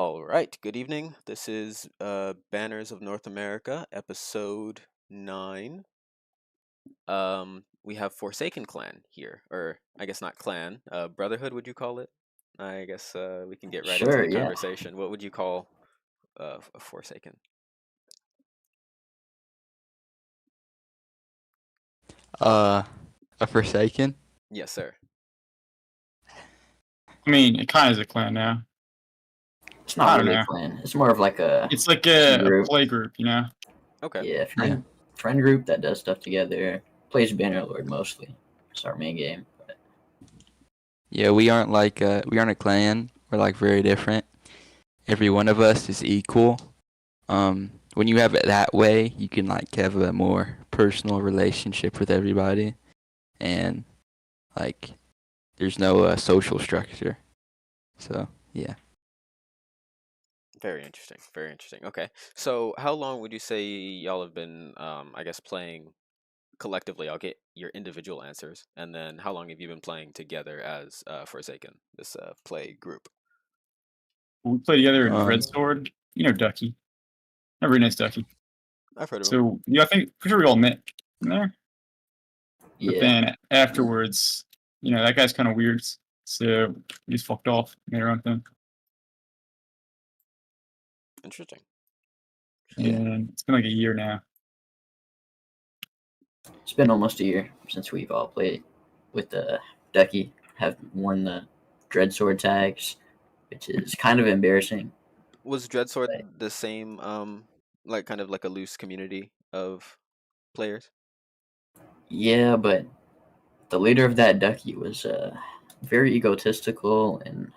All right, good evening. This is Banners of North America, episode 9. We have Forsaken Clan here, or I guess not clan, Brotherhood, would you call it? I guess we can get right into Sure, the yeah. conversation. What would you call a Forsaken? Uh, a Forsaken? Yes, sir. I mean, it kind of is a clan now. It's not I don't really know. a clan. It's more of like a It's like a group. play group, you know? Okay. Yeah, friend group that does stuff together. Plays Bannerlord mostly. It's our main game. But Yeah, we aren't a clan. We're like very different. Every one of us is equal. When you have it that way, you can like have a more personal relationship with everybody, and like there's no social structure. So yeah. Very interesting. Very interesting. Okay. So, how long would you say y'all have been, I guess, playing collectively? I'll get your individual answers, and then how long have you been playing together as Forsaken, this play group? We play together in Um, Red Sword. You know Ducky. A very nice Ducky. I've heard of him. So, yeah, I think, pretty sure we all met in there. But yeah, then afterwards, that guy's kind of weird. So, he just fucked off, made our own thing. Interesting. And it's been like a year now. it's been almost a year since we've all played with Ducky. Have worn the Dreadsword tags, which is kind of embarrassing. Was Dreadsword the same, like kind of like a loose community of players? Yeah, but the leader of that Ducky was very egotistical and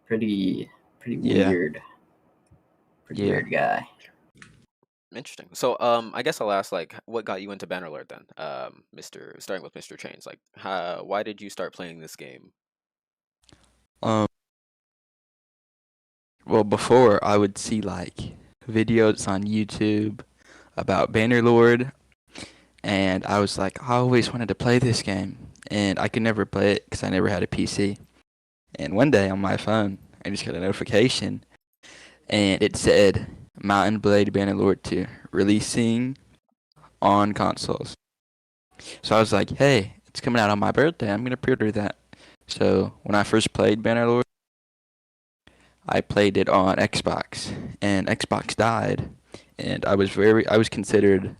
pretty Yeah. weird. Pretty Yeah. weird guy. Interesting. So, I guess I'll ask, like, what got you into Bannerlord then? Starting with Mr. Chains, like, why did you start playing this game? Well, before I would see like videos on YouTube about Bannerlord, and I was like, I always wanted to play this game, and I could never play it because I never had a PC. And one day on my phone, I just got a notification, and it said Mountain Blade Bannerlord 2 releasing on consoles. So I was like, hey, it's coming out on my birthday. I'm gonna pre-order that. So when I first played Bannerlord, I played it on Xbox, and Xbox died, and I was considered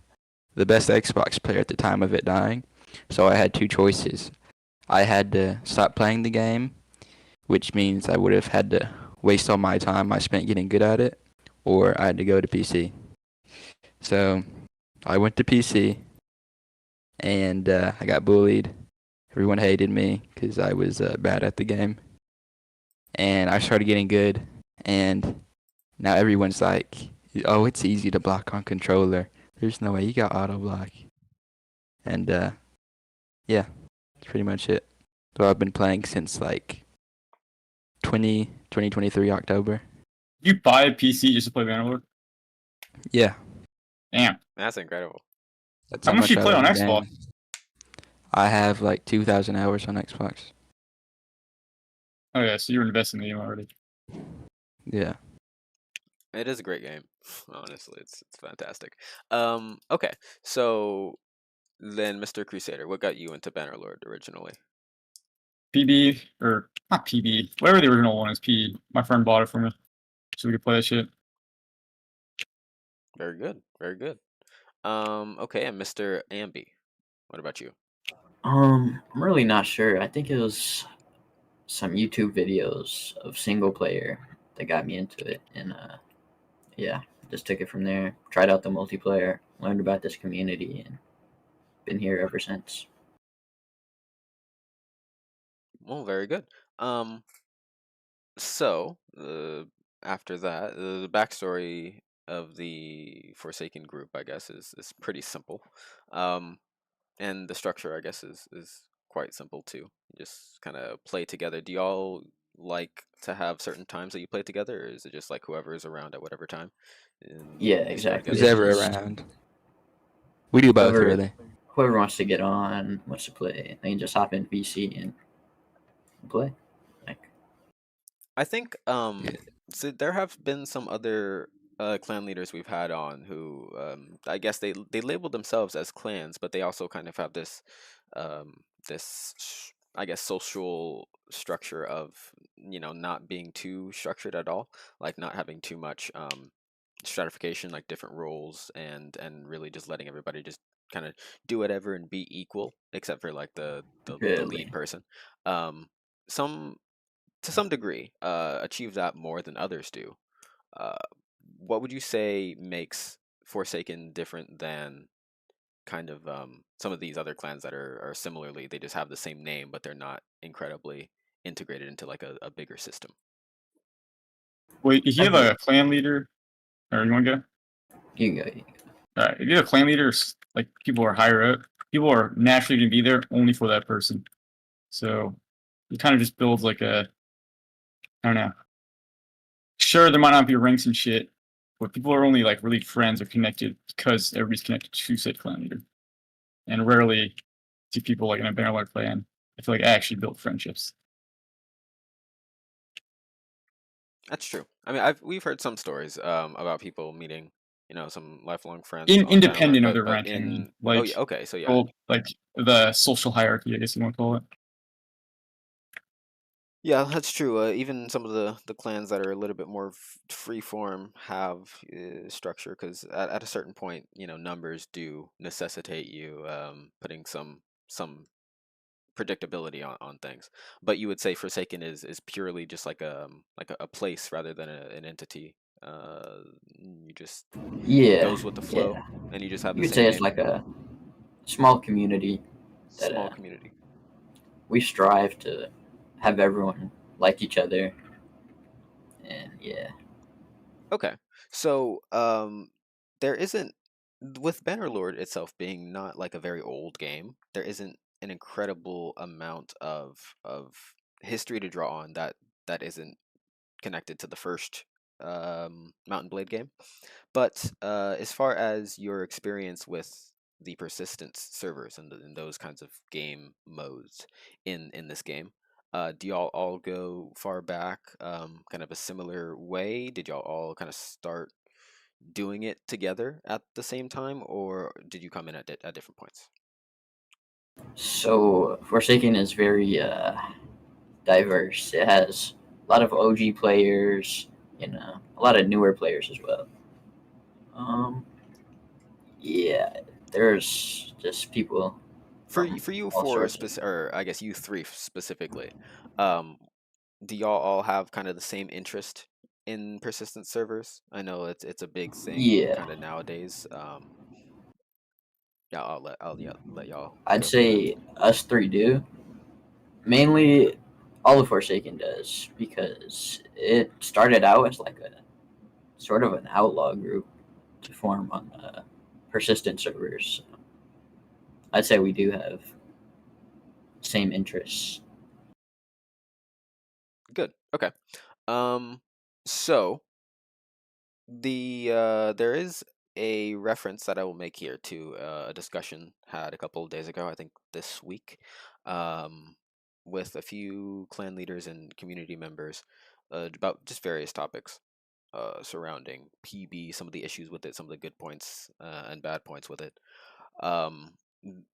the best Xbox player at the time of it dying. So I had two choices. I had to stop playing the game, which means I would have had to waste all my time I spent getting good at it, or I had to go to PC. So I went to PC, and I got bullied. Everyone hated me because I was bad at the game. And I started getting good, and now everyone's like, oh, it's easy to block on controller. There's no way you got auto block. And yeah, that's pretty much it. So I've been playing since like 2023 October. You buy a PC just to play Bannerlord? Yeah. Damn. That's incredible. That's How much do you I play on love the Xbox? game. I have like 2,000 hours on Xbox. Oh, yeah, so you're investing in the game already. Yeah. It is a great game. Honestly, it's fantastic. Okay, so then, Mr. Crusader, what got you into Bannerlord originally? PB, or not PB, whatever the original one is, P. My friend bought it for me so we could play that shit. Very good. Very good. Okay, and Mr. Ambi, what about you? I'm really not sure. I think it was some YouTube videos of single player that got me into it, and yeah, just took it from there. Tried out the multiplayer, learned about this community, and been here ever since. Well, very good. So after that, the backstory of the Forsaken group, I guess, is pretty simple. And the structure, I guess, is quite simple too. You just kind of play together. Do y'all like to have certain times that you play together, or is it just like whoever is around at whatever time? And Yeah, you just go exactly. Who's together? ever around. We do both, really. Whoever wants to get on, wants to play, they can just hop in PC and play. I think Yeah. So there have been some other clan leaders we've had on who I guess they label themselves as clans, but they also kind of have this I guess social structure of not being too structured at all, like not having too much stratification, like different roles, and really just letting everybody just kind of do whatever and be equal, except for like the lead Really. person. Some to some degree achieve that more than others do. Uh, what would you say makes Forsaken different than kind of some of these other clans that are similarly, they just have the same name, but they're not incredibly integrated into like a bigger system? Wait, if you I have think a clan leader, or you want to go? you go. If you have a clan leader, like people are higher up, people are naturally going to be there only for that person. So it kind of just builds like I don't know. Sure, there might not be ranks and shit, but people are only like really friends or connected because everybody's connected to said clan leader. And rarely see people like in a Bannerlord clan, I feel like actually build friendships. That's true. I mean, we've heard some stories about people meeting, some lifelong friends on Bannerlord, Independent of but their ranking, I mean, in oh like yeah, okay, so yeah. well, like the social hierarchy, I guess you want to call it. Yeah, that's true. Even some of the clans that are a little bit more free form have structure, because at a certain point, numbers do necessitate you putting some predictability on things. But you would say Forsaken is purely just like a place rather than an entity. You just Yeah, goes with the flow, yeah. and you just have You the could say same it's name. like a small community that Small community. we strive to have everyone like each other, and yeah. Okay, so there isn't with Bannerlord itself being not like a very old game. There isn't an incredible amount of history to draw on that isn't connected to the first Mountain Blade game. But as far as your experience with the persistence servers and those kinds of game modes in this game, do y'all all go far back, kind of a similar way? Did y'all all kind of start doing it together at the same time, or did you come in at different points? So Forsaken is very diverse. It has a lot of OG players, a lot of newer players as well. Um, yeah, there's just people from For you all four sorts of. or I guess you three specifically, um, do y'all all have kind of the same interest in persistent servers? I know it's a big thing Yeah, kind of nowadays. Yeah, let y'all I'd go for that. say us three do. Mainly, all of Forsaken does because it started out as like a sort of an outlaw group to form on persistent servers. I'd say we do have same interests. Good. Okay. Um, so there is a reference that I will make here to a discussion had a couple of days ago, I think this week, um, with a few clan leaders and community members about just various topics surrounding PB, some of the issues with it, some of the good points and bad points with it.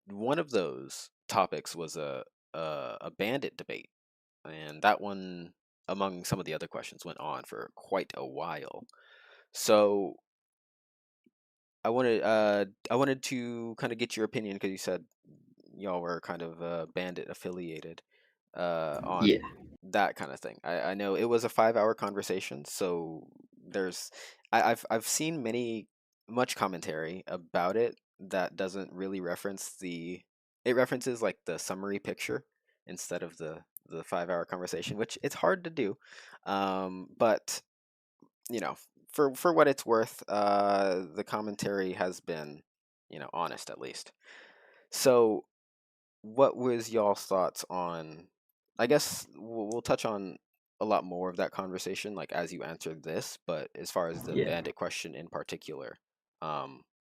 One of those topics was a bandit debate, and that one, among some of the other questions, went on for quite a while. So I wanted to kind of get your opinion because you said y'all were kind of bandit affiliated Yeah, on that kind of thing. I know it was a 5 hour conversation, so there's I've seen much commentary about it that doesn't really reference it references like the summary picture instead of the 5 hour conversation, which it's hard to do. But for what it's worth, the commentary has been, honest at least. So, what was y'all's thoughts on? I guess we'll touch on a lot more of that conversation, like as you answered this. But as far as the yeah. bandit question in particular,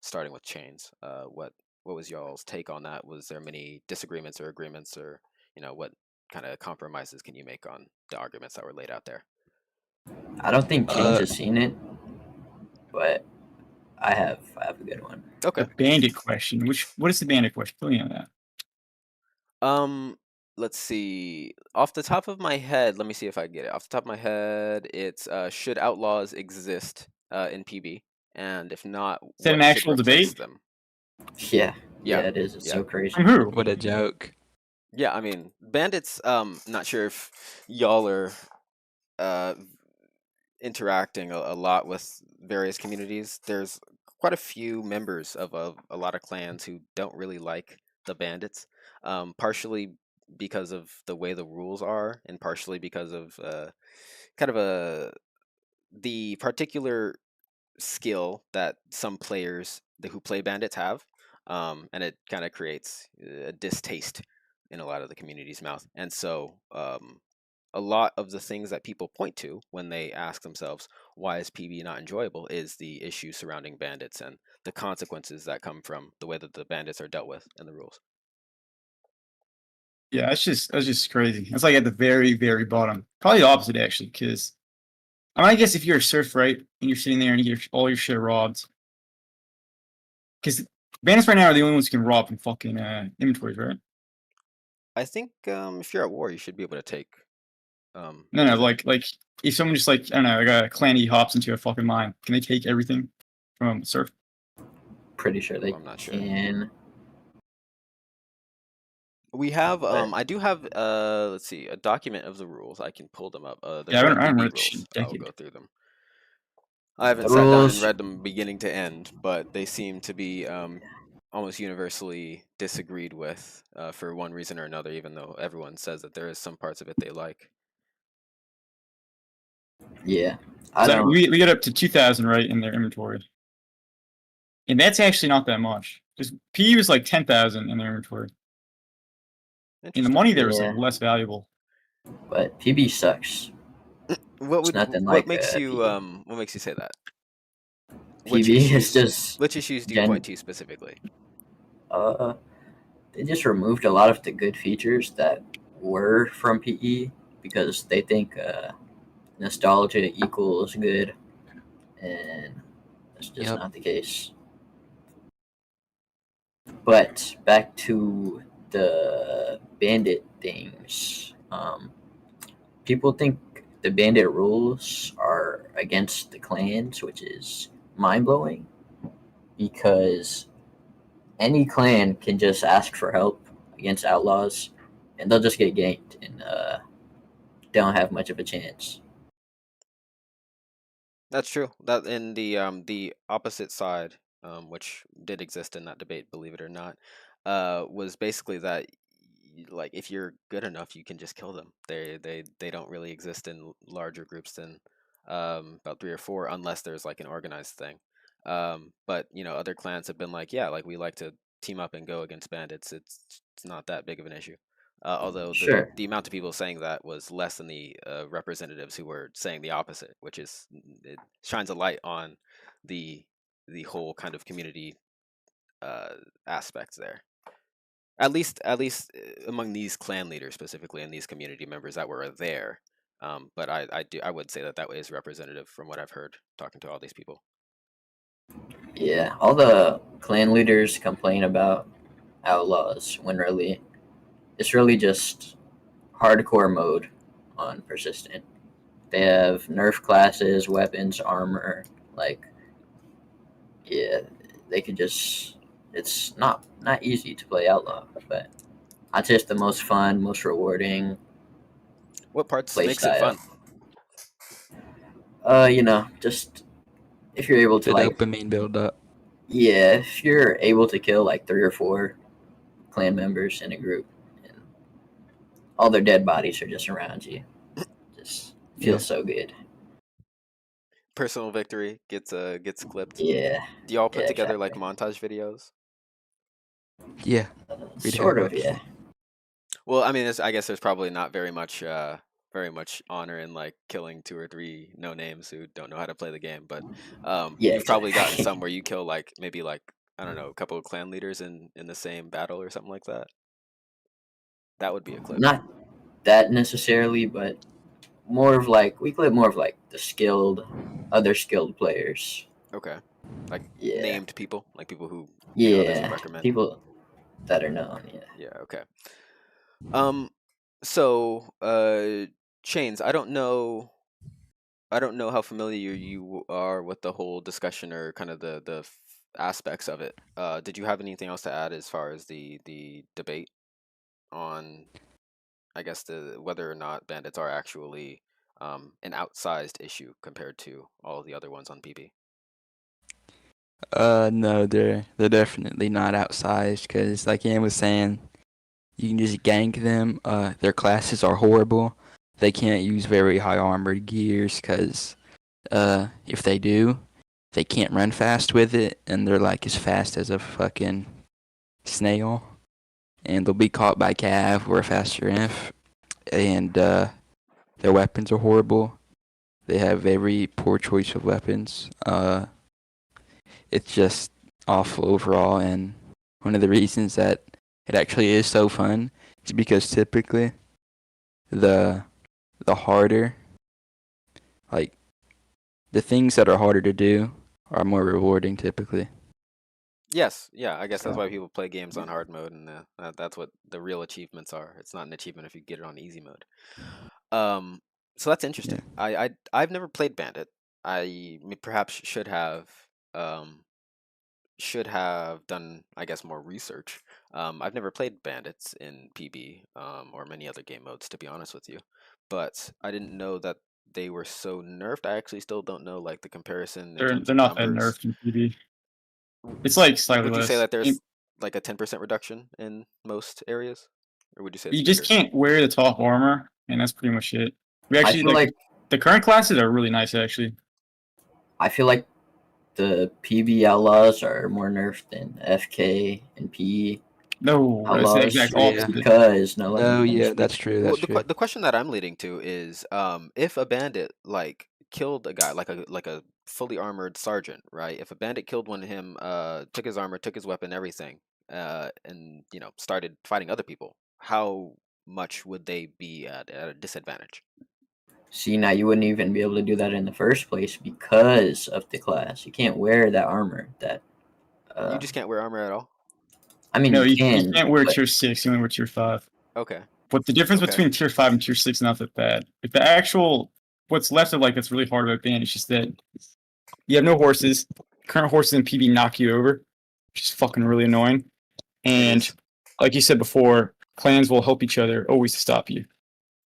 starting with chains, what was y'all's take on that? Was there many disagreements or agreements, or what kind of compromises can you make on the arguments that were laid out there? I don't think James Uh, has seen it, but I have a good one. Okay. A bandit question. What is the bandit question? Fill me on that. Let's see. Off the top of my head, let me see if I get it. Off the top of my head, it's should outlaws exist in PB, and if not, Is that an what should actual replace debate? them? Yeah, Yeah, it is. It's yeah. so crazy. From who? what a joke. Yeah, I mean, bandits. Not sure if y'all are uh interacting a lot with various communities. There's quite a few members of a lot of clans who don't really like the bandits, partially because of the way the rules are, and partially because of kind of the particular skill that some players who play bandits have, and it kind of creates a distaste in a lot of the community's mouth. And so, a lot of the things that people point to when they ask themselves why is PB not enjoyable is the issue surrounding bandits and the consequences that come from the way that the bandits are dealt with in the rules. Yeah, that's just crazy. It's like at the very, very bottom. Probably the opposite actually, because I guess if you're a serf, right, and you're sitting there and you get all your shit robbed, because bandits right now are the only ones who can rob from fucking inventories, right? I think if you're at war, you should be able to take. No, everything. like if someone just like I don't know, like a clan hops into a fucking mine, can they take everything from a serf? Pretty sure they I'm not sure. can. We have But I do have let's see, a document of the rules. I can pull them up. There's Yeah, I the haven't PB read this shit in rules. a I'll decade. go through them. I haven't the sat down and rules, read them beginning to end, but they seem to be almost universally disagreed with for one reason or another, even though everyone says that there is some parts of it they like. yeah, I So don't. we get up to 2,000 right in their inventory, and that's actually not that much. Because PE was like 10,000 in their inventory, and the Interesting. money there was Yeah, like less valuable. but PB sucks. It's nothing What like makes you PE. what makes you say that? Which PB is issues just which issues do you gen. point to specifically? They just removed a lot of the good features that were from PE because they think nostalgia equals good, and that's just Yep. not the case. But back to the bandit things. People think the bandit rules are against the clans, which is mind blowing because any clan can just ask for help against outlaws and they'll just get ganked and they don't have much of a chance. That's true. That in the opposite side, which did exist in that debate, believe it or not, was basically that like if you're good enough, you can just kill them. They don't really exist in larger groups than about 3 or 4, unless there's like an organized thing. But other clans have been like, yeah, like we like to team up and go against bandits. It's not that big of an issue. Although Sure. the amount of people saying that was less than the representatives who were saying the opposite, which is it shines a light on the whole kind of community aspects there. At least among these clan leaders specifically and these community members that were there. But I would say that is representative from what I've heard talking to all these people. Yeah, all the clan leaders complain about outlaws when really it's really just hardcore mode on persistent. They have nerf classes, weapons, armor. Like, yeah, they could just. It's not easy to play outlaw, but it's just the most fun, most rewarding What parts play makes it style. fun? Just if you're able to The like, dopamine buildup. yeah, if you're able to kill like 3 or 4 clan members in a group, and all their dead bodies are just around you, just feels Yeah. so good. Personal victory gets clipped. Yeah, Do y'all put yeah, together like exactly. montage videos? Yeah. We'd Sort have of, yeah. Well, I mean, I guess there's probably not very much honor in like killing 2 or 3 no names who don't know how to play the game, but Yeah, you've probably gotten exactly. some where you kill like maybe like I don't know, a couple of clan leaders in the same battle or something like that. That would be a clip. Not that necessarily, but we clip more of like the other skilled players. Okay, like Yeah. named people, like people who others would Yeah, recommend. people that are known. Yeah. Yeah. Okay. So, Chains, I don't know how familiar you are with the whole discussion or kind of the aspects of it. Did you have anything else to add as far as the debate on, I guess, the whether or not bandits are actually an outsized issue compared to all of the other ones on PB? No, they're definitely not outsized because, like Ian was saying, you can just gank them. Their classes are horrible. They can't use very high armored gears because, if they do, they can't run fast with it, and they're like as fast as a fucking snail, and they'll be caught by cav or a faster inf, and their weapons are horrible. They have very poor choice of weapons. It's just awful overall, and one of the reasons that it actually is so fun is because typically the harder, like the things that are harder to do are more rewarding typically. Yes, yeah, I guess that's So, why people play games on hard mode, and that's what the real achievements are. It's not an achievement if you get it on easy mode. Um, so that's interesting. I've never played Bandit. Perhaps should have done, I guess, more research. I've never played Bandits in PB or many other game modes, to be honest with you, but I didn't know that they were so nerfed. I actually still don't know like the comparison in terms They're of not that numbers. nerfed in PB. It's like slightly Would you say less. that there's like a 10% reduction in most areas, or would you say it's You just bigger? can't wear the top armor, and that's pretty much it. We I actually feel like the current classes are really nice actually. the PB outlaws are more nerfed than FK and PE No, that's the outlaws exact Yeah. opposite. because no, let No, me yeah, speak. that's true. Well, That's true. the question that I'm leading to is, if a bandit like killed a guy like a fully armored sergeant, right? If a bandit killed one of him, took his armor, took his weapon, everything, and started fighting other people, how much would they be at a disadvantage? See, now you wouldn't even be able to do that in the first place because of the class. You can't wear that armor. You just can't wear armor at all. I mean, No, you you can, can't wear but tier 6, you only wear tier 5. Okay. But the difference Okay. between tier 5 and tier 6 is not that bad. If the actual what's left of like that's really hard about ban is just that you have no horses. Current horses in PB knock you over, which is fucking really annoying. And is. like you said before, clans will help each other always to stop you.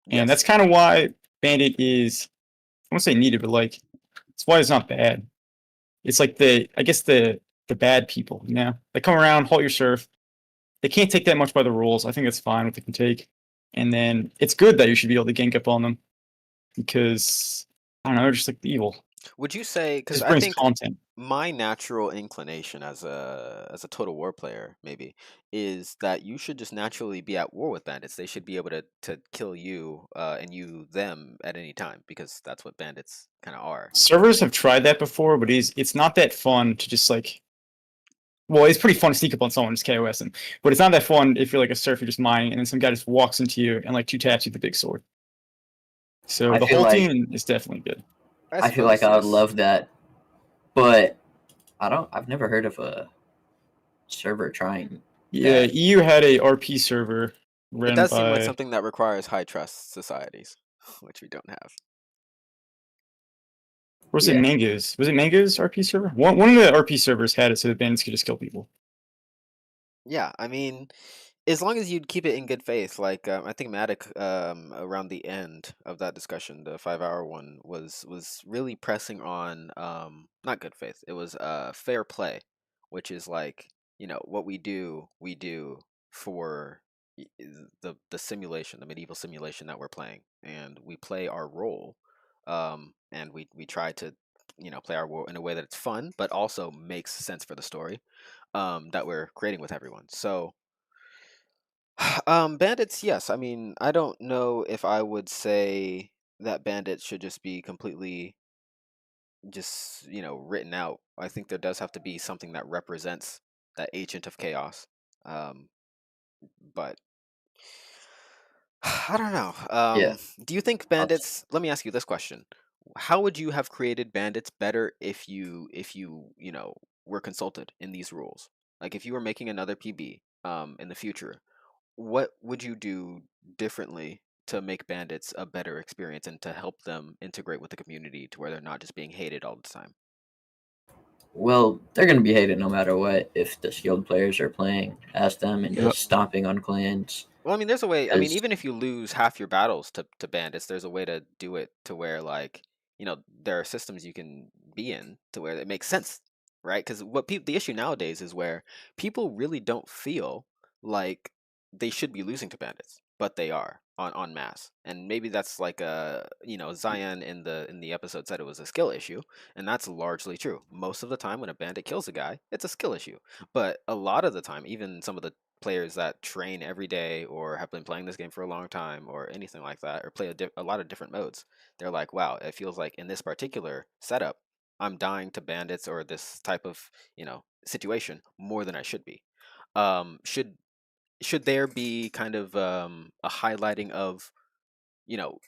And Yes. that's kind of why Bandit is, I won't say needed, but like, it's why it's not bad. It's like I guess the bad people, they come around, halt your surf. They can't take that much by the rules. I think that's fine what they can take. And then it's good that you should be able to gank up on them because, I don't know, they're just like evil. Would you say, It because just I brings think content. my natural inclination as a Total War player maybe is that you should just naturally be at war with bandits. They should be able to kill you and you them at any time, because that's what bandits kind of are. Servers have tried that before, but it's not that fun to just like. Well, it's pretty fun to sneak up on someone and just KOS them, but it's not that fun if you're like a surfer just mining and then some guy just walks into you and like two taps you with the big sword. So I the feel whole like team is definitely good. I feel like I would yes. love that, but I've never heard of a server trying. Yeah, that. EU had a RP server It ran does seem like by. something that requires high trust societies, which we don't have. Was Yeah. it Mango's? Was it Mango's RP server? One of the RP servers had it so the bandits could just kill people. Yeah, I mean, as long as you'd keep it in good faith, like I think Matic around the end of that discussion, the 5 hour one, was really pressing on not good faith. It was fair play, which is like, what we do for the simulation, the medieval simulation that we're playing, and we play our role, and we try to play our role in a way that it's fun but also makes sense for the story that we're creating with everyone. So bandits, yes. I mean, I don't know if I would say that bandits should just be completely just, written out. I think there does have to be something that represents that agent of chaos. Um, but I don't know. Yeah. Do you think bandits? Let me ask you this question: how would you have created bandits better if you know were consulted in these rules? Like if you were making another PB in the future, what would you do differently to make bandits a better experience and to help them integrate with the community to where they're not just being hated all the time? Well, they're gonna be hated no matter what if the skilled players are playing as them and Yep. just stomping on clans. Well, I mean, there's a way. I mean, Because even if you lose half your battles to bandits, there's a way to do it to where, like, there are systems you can be in to where it makes sense, right? Because the issue nowadays is where people really don't feel like they should be losing to bandits, but they are on mass. And maybe that's like Zion in the episode said it was a skill issue, and that's largely true. Most of the time, when a bandit kills a guy, it's a skill issue. But a lot of the time, even some of the players that train every day or have been playing this game for a long time or anything like that or play a lot of different modes, they're like, wow, it feels like in this particular setup I'm dying to bandits or this type of situation more than I should be. Should there be kind of a highlighting of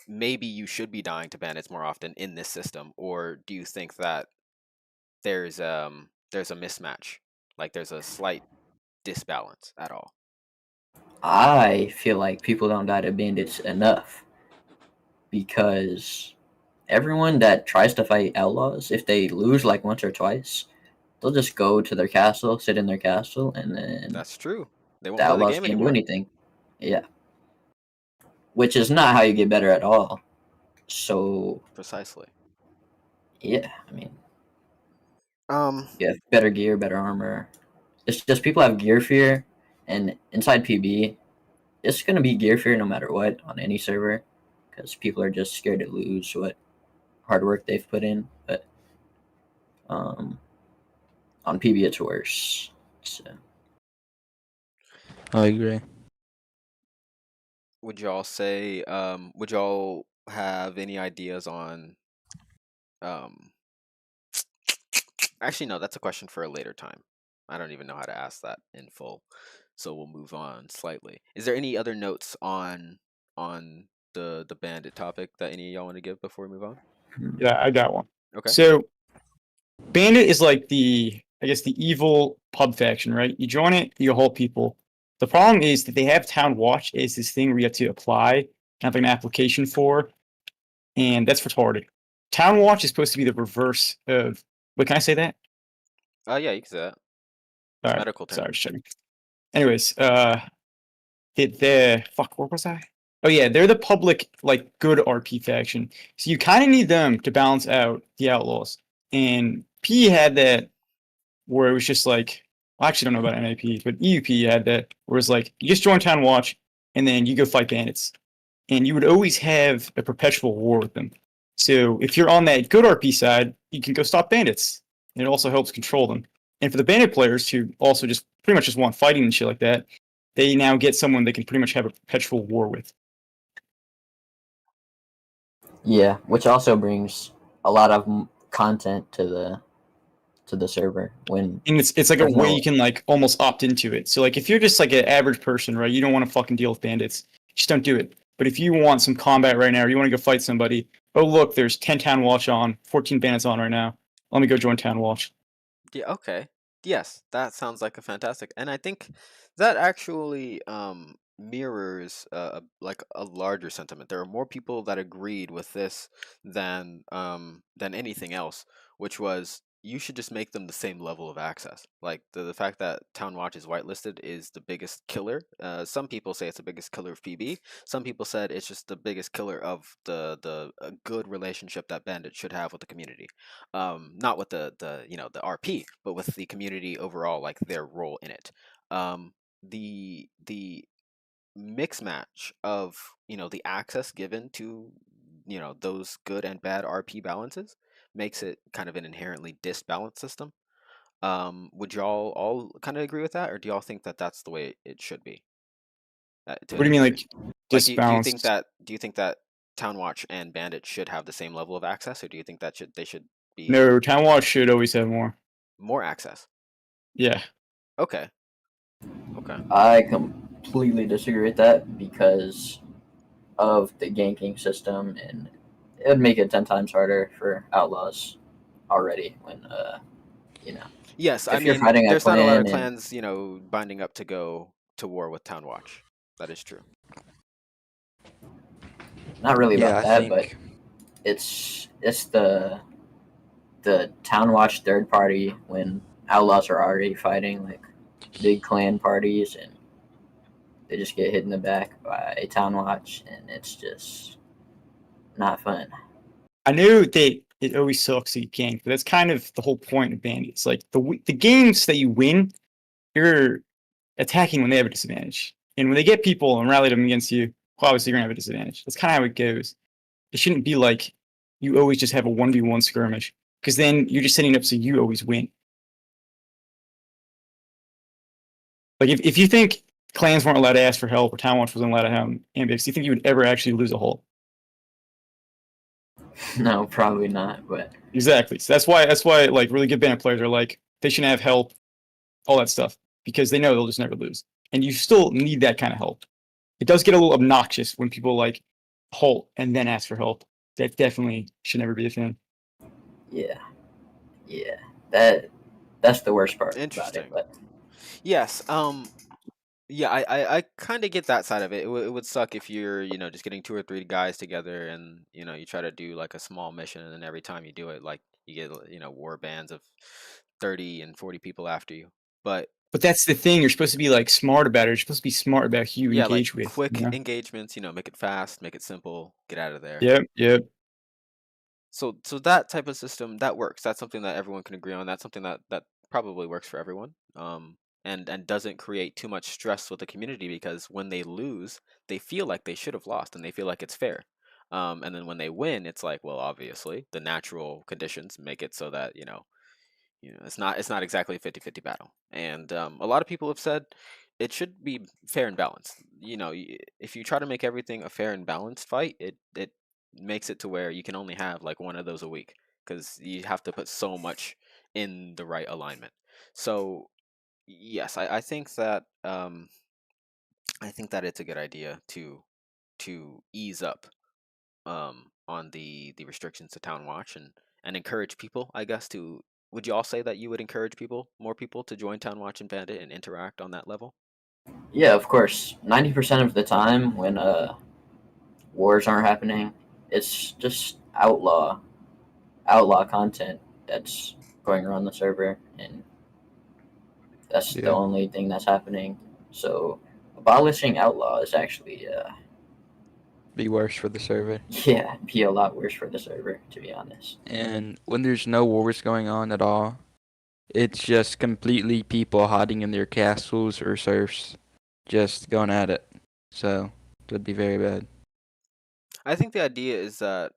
maybe you should be dying to bandits more often in this system, or do you think that there's a mismatch, like there's a slight disbalance at all? I feel like people don't die to bandits enough because everyone that tries to fight outlaws, if they lose like once or twice, they'll just go to their castle, sit in their castle, and then That's true. They the won't play the outlaws game can't do anymore. anything. Yeah, which is not how you get better at all. So Precisely. yeah, I mean, Um, you have better gear, better armor. It's just people have gear fear, and inside PB, it's gonna be gear fear no matter what on any server, because people are just scared to lose what hard work they've put in. But um, on PB, it's worse. So I agree. would y'all have any ideas on, um, actually, no, that's a question for a later time. I don't even know how to ask that in full, so we'll move on slightly. Is there any other notes on the bandit topic that any of y'all want to give before we move on? Yeah, I got one. Okay. So Bandit is like I guess the evil pub faction, right? You join it, you hold people. The problem is that they have Town Watch as this thing where you have to apply and have like an application for, and that's retarded. Town Watch is supposed to be the reverse of. Wait, can I say that? Yeah, you can say that. All It's right, medical term. sorry, just checking. Anyways, fuck, what was I? Oh yeah, they're the public like good RP faction. So you kind of need them to balance out the outlaws. And P had that where it was just like, I actually don't know about NAP, but EUP had that where it's like you just join Town Watch and then you go fight bandits, and you would always have a perpetual war with them. So if you're on that good RP side, you can go stop bandits, and it also helps control them. And for the bandit players who also just pretty much just want fighting and shit like that, they now get someone they can pretty much have a perpetual war with. yeah, which also brings a lot of content to the server when And it's like a there's way no you can like almost opt into it. So like if you're just like an average person, right, you don't want to fucking deal with bandits, just don't do it. But if you want some combat right now, or you want to go fight somebody, oh look, there's 10 Town Watch on, 14 bandits on right now. Let me go join Town Watch. Yeah, okay. Yes, that sounds like a fantastic. And I think that actually mirrors like a larger sentiment. There are more people that agreed with this than anything else, which was you should just make them the same level of access. Like the fact that Town Watch is whitelisted is the biggest killer. Some people say it's the biggest killer of PB. Some people said it's just the biggest killer of the good relationship that bandits should have with the community, not with the RP, but with the community overall, like their role in it. The mix match of the access given to those good and bad RP balances makes it kind of an inherently disbalanced system. Would y'all all kind of agree with that, or do y'all think that that's the way it should be to What a do you mean degree? like Like, disbalanced? do you think that Town Watch and Bandit should have the same level of access, or do you think that they should be No, Town Watch should always have more. more access? Yeah. Okay. Okay. I completely disagree with that because of the ganking system, and it would make it 10 times harder for outlaws already when Yes, I if you're mean, fighting a there's not a lot of clan and clans, binding up to go to war with Town Watch. That is true. not really Yeah, about I that, but think. it's the town watch third party when outlaws are already fighting like big clan parties, and they just get hit in the back by a town watch, and it's just not fun. I know that it always sucks that you can't, but that's kind of the whole point of bandits. Like the games that you win, you're attacking when they have a disadvantage, and when they get people and rally them against you, well, obviously you're gonna have a disadvantage. That's kind of how it goes. It shouldn't be like you always just have a 1v1 skirmish, because then you're just setting up so you always win. Like if you think clans weren't allowed to ask for help or Town Watch wasn't allowed to have Ambix, do you think you would ever actually lose a hull? No, probably not. But Exactly. So that's why like really good band players are like they shouldn't have help, all that stuff, because they know they'll just never lose. And you still need that kind of help. It does get a little obnoxious when people like halt and then ask for help. That definitely should never be a thing. yeah, that's the worst part about it. Interesting. But Yes. Yeah, I kind of get that side of it. It would suck if you're, just getting 2 or 3 guys together and, you try to do like a small mission and then every time you do it, like you get, war bands of 30 and 40 people after you. But But that's the thing. You're supposed to be like smart about it. You're supposed to be smart about who you yeah, like engage with. quick engagements, make it fast, make it simple, get out of there. Yep. Yep. So that type of system that works. That's something that everyone can agree on. That's something that probably works for everyone. And doesn't create too much stress with the community because when they lose, they feel like they should have lost and they feel like it's fair. And then when they win, it's like, well, obviously the natural conditions make it so that it's not exactly a 50-50 battle. And a lot of people have said it should be fair and balanced. If you try to make everything a fair and balanced fight, it makes it to where you can only have like one of those a week because you have to put so much in the right alignment. So yes, I think that it's a good idea to ease up on the restrictions to Town Watch and encourage people, I guess, to. Would you all say that you would encourage more people to join Town Watch and Bandit and interact on that level? yeah, of course, 90% of the time when wars aren't happening, it's just outlaw content that's going around the server, and that's the Yeah. only thing that's happening. So abolishing outlaw is actually Be worse for the server. yeah, be a lot worse for the server, to be honest. And when there's no wars going on at all, it's just completely people hiding in their castles or serfs, just going at it. So it would be very bad. I think the idea is that,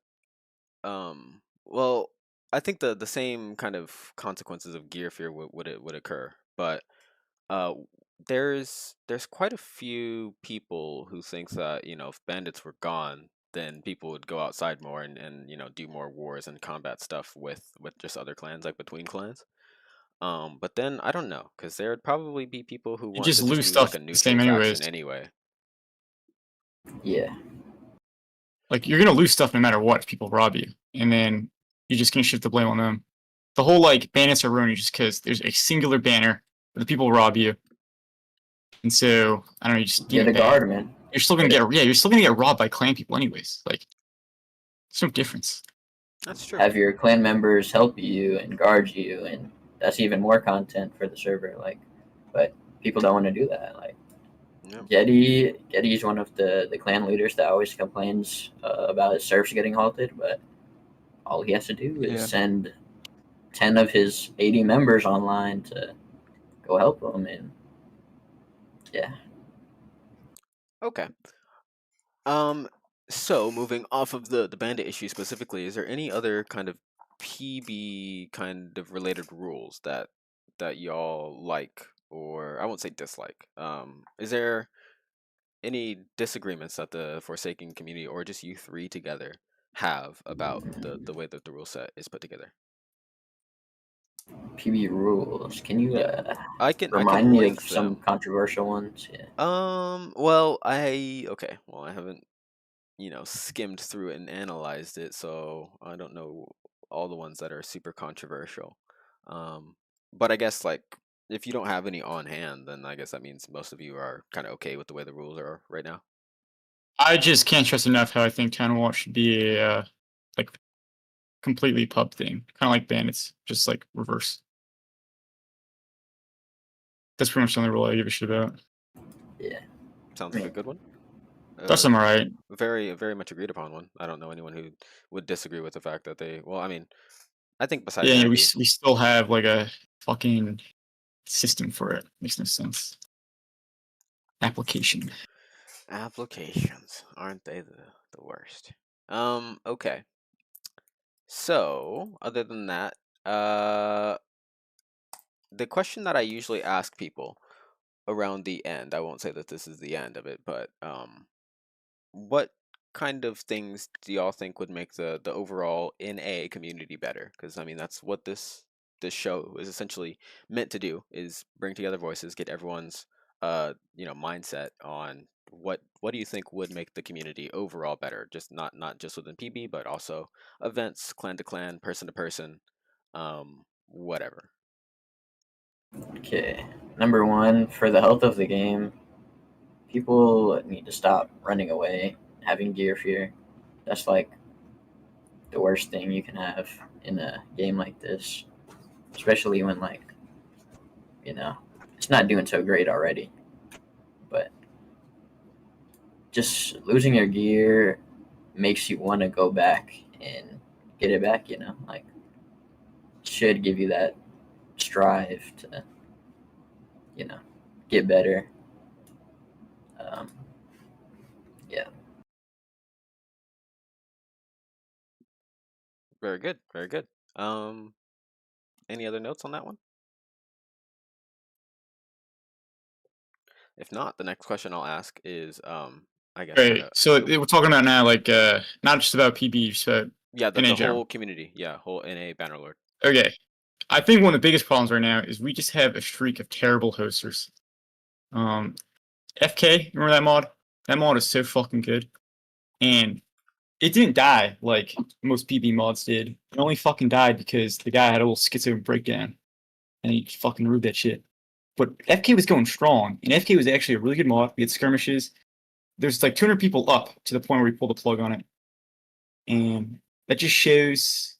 well, I think the same kind of consequences of gear fear would occur, but uh, there's quite a few people who think that if bandits were gone, then people would go outside more and do more wars and combat stuff with just other clans, like between clans. But then I don't know, because there would probably be people who You want just to just lose be like stuff a the neutral same anyways. faction anyway. Yeah, Like you're gonna lose stuff no matter what if people rob you, and then you're just gonna shift the blame on them. The whole like bandits are ruined just because there's a singular banner where the people rob you, and so I don't know, you just get deem a it bad. guard, man. You're still gonna you're still gonna get robbed by clan people anyways. Like there's no difference. That's true. Have your clan members help you and guard you, and that's even more content for the server. Like, but people don't want to do that. Like, Yep. Getty's one of the clan leaders that always complains about his serfs getting halted, but all he has to do is Yeah. send 10 of his 80 members online to go help him, and yeah. Okay. So moving off of the bandit issue specifically, is there any other kind of PB kind of related rules that y'all like, or I won't say dislike? Is there any disagreements that the Forsaken community or just you three together have about the way that the rule set is put together? PB rules. Can you Yeah, I remind can me of link some them. controversial ones? Yeah. Well, I haven't skimmed through it and analyzed it, so I don't know all the ones that are super controversial. But I guess like if you don't have any on hand, then I guess that means most of you are kind of okay with the way the rules are right now. I just can't stress enough how I think Town Hall should be a like completely pub thing, kind of like Bandits, just like reverse. That's pretty much the only rule I give a shit about. Yeah. Sounds like a good one. That's all right. Very, very much agreed upon one. I don't know anyone who would disagree with the fact that they. Well, I mean, I think besides Yeah, we Andy, still have like a fucking system for it. Makes no sense. Applications, aren't they the worst? Okay. So, other than that, the question that I usually ask people around the end, I won't say that this is the end of it, but what kind of things do y'all think would make the overall NA community better? Because I mean, that's what this show is essentially meant to do: is bring together voices, get everyone's mindset on what do you think would make the community overall better, just not just within PB, but also events, clan to clan, person to person, whatever. Okay. Number one, for the health of the game, people need to stop running away, having gear fear. That's like the worst thing you can have in a game like this, especially when it's not doing so great already. But just losing your gear makes you want to go back and get it back. Like should give you that strive to get better. Um, yeah. Very good, very good. Any other notes on that one? If not, the next question I'll ask is, I guess right? So we're talking about now, like, not just about PB, just about yeah, the NA whole general. community, yeah, whole NA Bannerlord. Okay, I think one of the biggest problems right now is we just have a streak of terrible hosters. FK, remember that mod? That mod is so fucking good, and it didn't die like most PB mods did. It only fucking died because the guy had a little schizo breakdown, and he fucking ruined that shit. But FK was going strong, and FK was actually a really good mod. We had skirmishes. There's like 200 people up to the point where we pulled the plug on it, and that just shows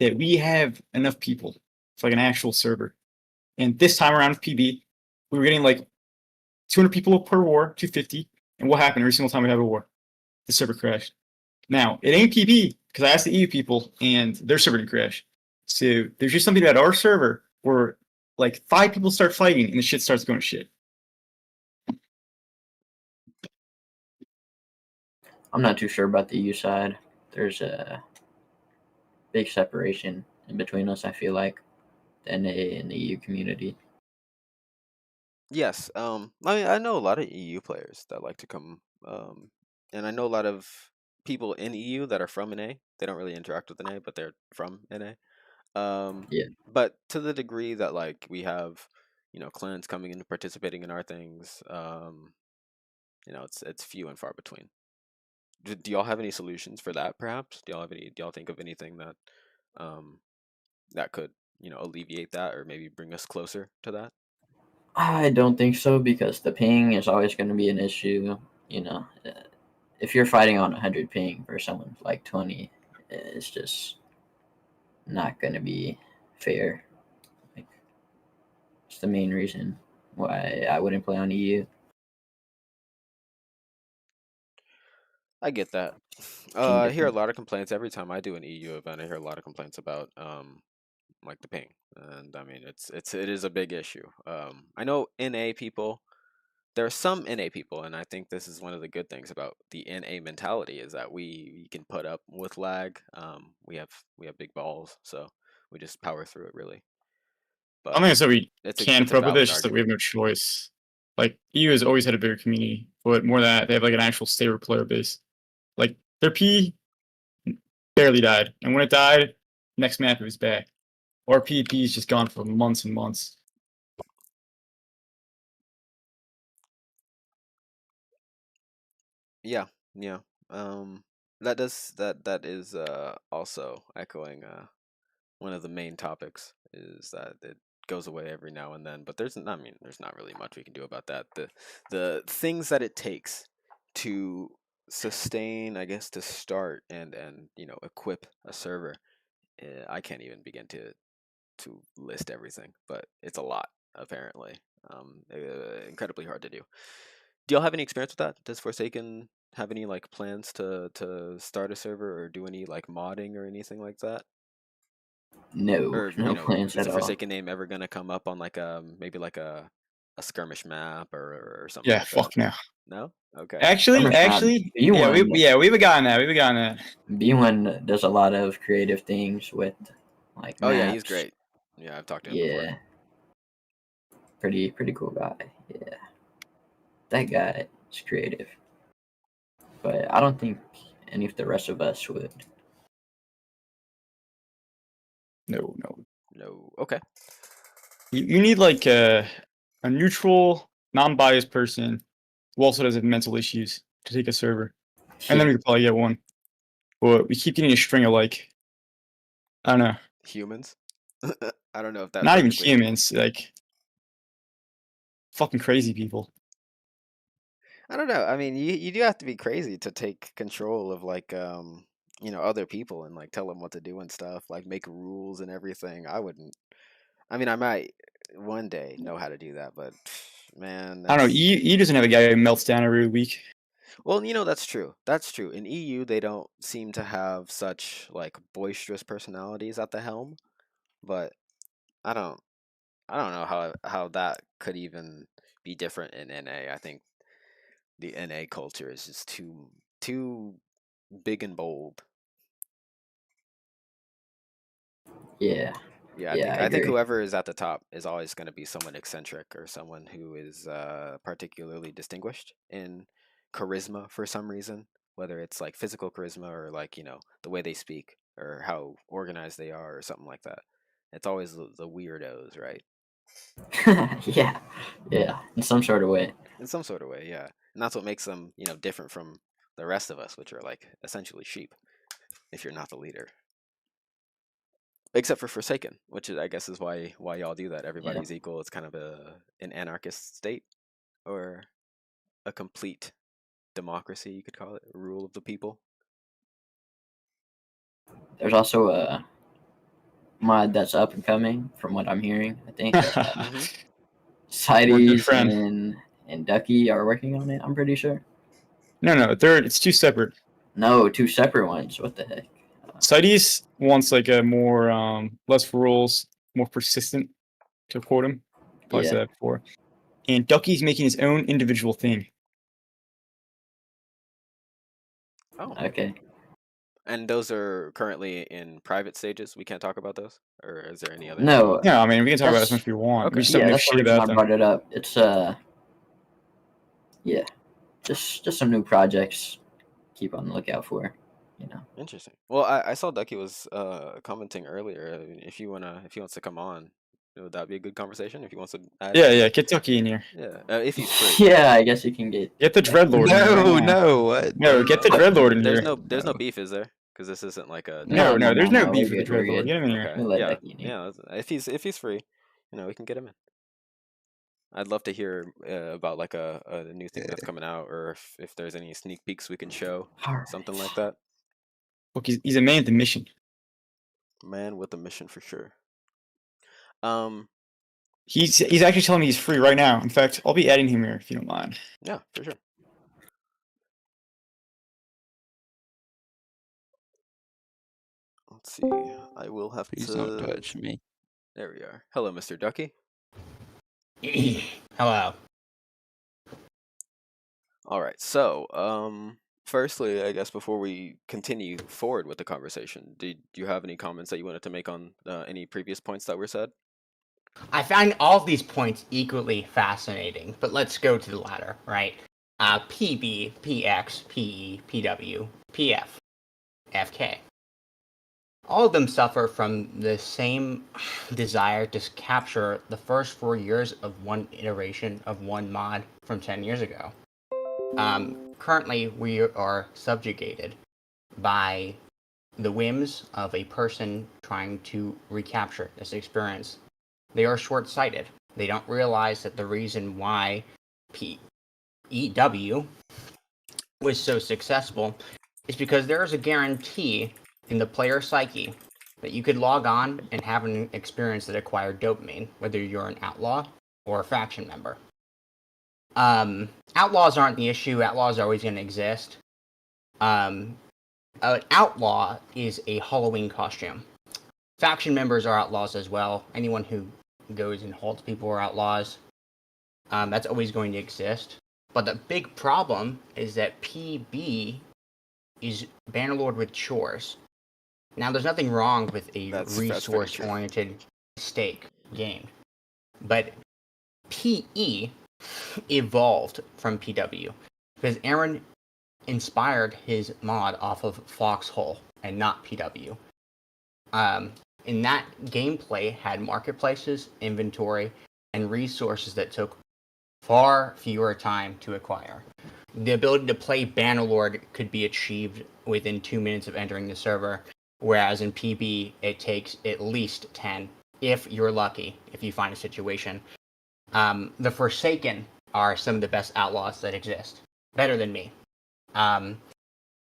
that we have enough people for like an actual server. And this time around with PB, we were getting like 200 people per war, 250. And what happened every single time we have a war? The server crashed. Now, it ain't PB, because I asked the EU people, and their server didn't crash. So there's just something about our server where like 5 people start fighting and the shit starts going to shit. I'm not too sure about the EU side. There's a big separation in between us, I feel like, the NA and the EU community. Yes, I mean, I know a lot of EU players that like to come, and I know a lot of people in EU that are from NA. They don't really interact with NA, but they're from NA. Yeah. But to the degree that like we have, clans coming in and participating in our things, it's few and far between. Do y'all have any solutions for that? Perhaps do y'all think of anything that, that could alleviate that or maybe bring us closer to that? I don't think so, because the ping is always going to be an issue. If you're fighting on 100 ping for someone like 20, it's just not going to be fair. Like, it's the main reason why I wouldn't play on EU. I get that. Ping I hear a difference. lot of complaints every time I do an EU event. I hear a lot of complaints about like the ping, and I mean it is a big issue. I know NA people. There are some NA people, and I think this is one of the good things about the NA mentality is that we can put up with lag. We have big balls, so we just power through it really. I But think I said we can it's a put up with it, valid it's just that we have argument. no choice. Like, EU has always had a bigger community, but more than that, they have like an actual stable player base. Like, their P barely died, and when it died, next map it was back. Our PvP is just gone for months and months. Yeah, yeah. That is also echoing one of the main topics is that it goes away every now and then. But there's not really much we can do about that. The things that it takes to sustain, I guess, to start and equip a server, I can't even begin to list everything, but it's a lot apparently. Incredibly hard to do. Do y'all have any experience with that? Does Forsaken have any like plans to start a server or do any like modding or anything like that? No, Or no plans is at the all. Forsaken name ever gonna come up on like maybe like a skirmish map or something Yeah, like that? fuck no. No? Okay. Actually, yeah, we've gotten that. We've gotten that. B1 does a lot of creative things with like Oh yeah, he's maps. great. Yeah, I've talked to him before. Yeah, pretty cool guy. Yeah, that guy is creative, but I don't think any of the rest of us would. No. No. Okay. You need like a neutral, non-biased person who also doesn't have mental issues to take a server, and then we could probably get one. But we keep getting a string of like, I don't know, Humans? I don't know if that not even perfectly. humans, like fucking crazy people. I don't know. I mean, you do have to be crazy to take control of like other people and like tell them what to do and stuff, like make rules and everything. I wouldn't. I mean, I might one day know how to do that, but man, I don't know. that's E doesn't have a guy who melts down every week. well, that's true. That's true. In EU, they don't seem to have such like boisterous personalities at the helm, but I don't I don't know how that could even be different in NA. I think the NA culture is just too big and bold. Yeah, Yeah, I yeah, think I I think agree. whoever is at the top is always going to be someone eccentric or someone who is particularly distinguished in charisma for some reason, whether it's like physical charisma or like the way they speak or how organized they are or something like that. It's always the weirdos, right? Yeah, yeah, in some sort of way. In some sort of way, yeah. And that's what makes them different from the rest of us, which are like essentially sheep if you're not the leader. Except for Forsaken, which I guess is why y'all do that. Yeah, Everybody's equal. It's kind of an anarchist state or a complete democracy, you could call it, rule of the people. there's also a mod that's up and coming, from what I'm hearing. I think Hmm. We're a good Cites friend. and Ducky are working on it. I'm pretty sure. No, it's two separate. No, two separate ones. What the heck? Cites wants like a more less rules, more persistent, to quote him. Probably said Yeah. that before. And Ducky's making his own individual thing. Oh, Okay. and those are currently in private stages. We can't talk about those, or is there any other No, information? Yeah, I mean we can talk about it as that's much as we want. We Okay. just don't yeah. know That's the shit reason about I them. brought it up. It's yeah, just some new projects. Keep on the lookout for. You know. Interesting. Well, I saw Ducky was commenting earlier. I mean, if he wants to come on, would that be a good conversation? If he wants to add in, Yeah, get Ducky in here. yeah, if he's free. Yeah, I guess you can get. Get the Dreadlord in here right No, now. no, what? No, get the Dreadlord in There's here. no No. beef, is there? Because this isn't like a No, No, no, there's no, no no. beef We're with the good. We're Dreadlord. good. Get him in here. okay. We'll let Yeah, Ducky in here. yeah. If he's free, we can get him in. I'd love to hear about like a new thing that's coming out, or if there's any sneak peeks we can show, All right. something like that. Look, he's a man with a mission. Man with a mission for sure. Um, He's actually telling me he's free right now. In fact, I'll be adding him here if you don't mind. yeah, for sure. Let's see. I will have Please to. don't touch me. There we are. Hello, Mr. Ducky. Hello. All right. So, firstly, I guess before we continue forward with the conversation, did you have any comments that you wanted to make on any previous points that were said? I find all of these points equally fascinating, but let's go to the latter, right? PB, PX, PE, PW, PF, FK. All of them suffer from the same desire to capture the first 4 years of one iteration of one mod from 10 years ago. currently we are subjugated by the whims of a person trying to recapture this experience. They are short-sighted. They don't realize that the reason why PEW was so successful is because there is a guarantee in the player psyche that you could log on and have an experience that acquired dopamine, whether you're an outlaw or a faction member. Outlaws aren't the issue. Outlaws are always going to exist. An outlaw is a Halloween costume. Faction members are outlaws as well. Anyone who goes and halts people are outlaws. That's always going to exist. But the big problem is that PB is Bannerlord with chores. Now, there's nothing wrong with a resource-oriented stake game. But PE evolved from PW because Aaron inspired his mod off of Foxhole and not PW. In that gameplay had marketplaces, inventory, and resources that took far fewer time to acquire. The ability to play Bannerlord could be achieved within 2 minutes of entering the server, whereas in PB it takes at least 10, if you're lucky, if you find a situation. The Forsaken are some of the best outlaws that exist. Better than me.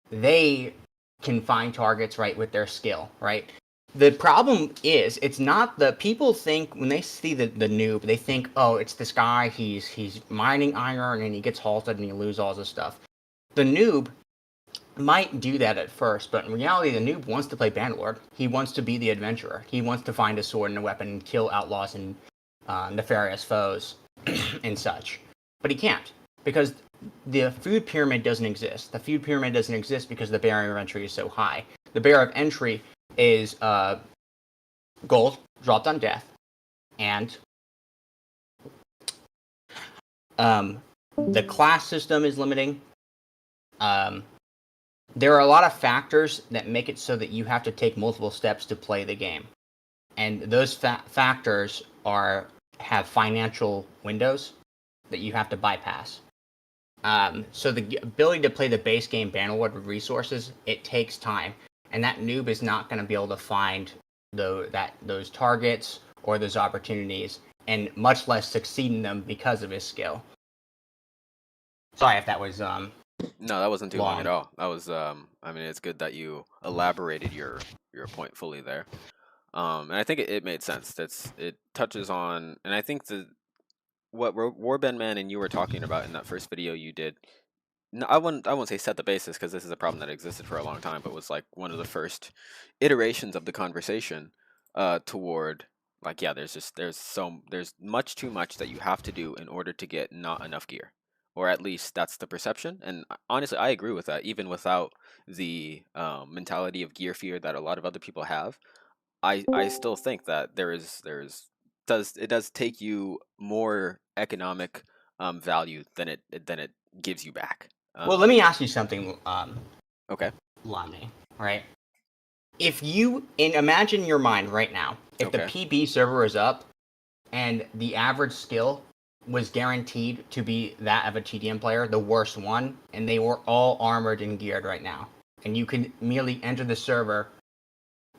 They can find targets, right, with their skill, right? The problem is, it's not the people think when they see the noob, they think, oh, it's this guy, he's mining iron and he gets halted and he loses all his stuff. The noob might do that at first, but in reality, the noob wants to play Bannerlord. He wants to be the adventurer. He wants to find a sword and a weapon and kill outlaws and nefarious foes and such. But he can't, because the food pyramid doesn't exist. The food pyramid doesn't exist because the barrier of entry is so high. The barrier of entry is gold dropped on death, and the class system is limiting. There are a lot of factors that make it so that you have to take multiple steps to play the game, and those factors have financial windows that you have to bypass. So the ability to play the base game Bannerlord with resources, it takes time. And that noob is not going to be able to find those targets or those opportunities, and much less succeed in them because of his skill. Sorry if that was No, that wasn't too long at all. That was I mean, it's good that you elaborated your point fully there. And I think it made sense. It touches on, and I think what Warbandman and you were talking about in that first video you did. No, I won't say set the basis, because this is a problem that existed for a long time, but was like one of the first iterations of the conversation toward, like, yeah, there's much too much that you have to do in order to get not enough gear, or at least that's the perception. And honestly, I agree with that, even without the mentality of gear fear that a lot of other people have. I still think that it does take you more economic value than it gives you back. Well, let me ask you something, Okay. Lame, right? If you imagine your mind right now, if the PB server is up and the average skill was guaranteed to be that of a TDM player, the worst one, and they were all armored and geared right now, and you could merely enter the server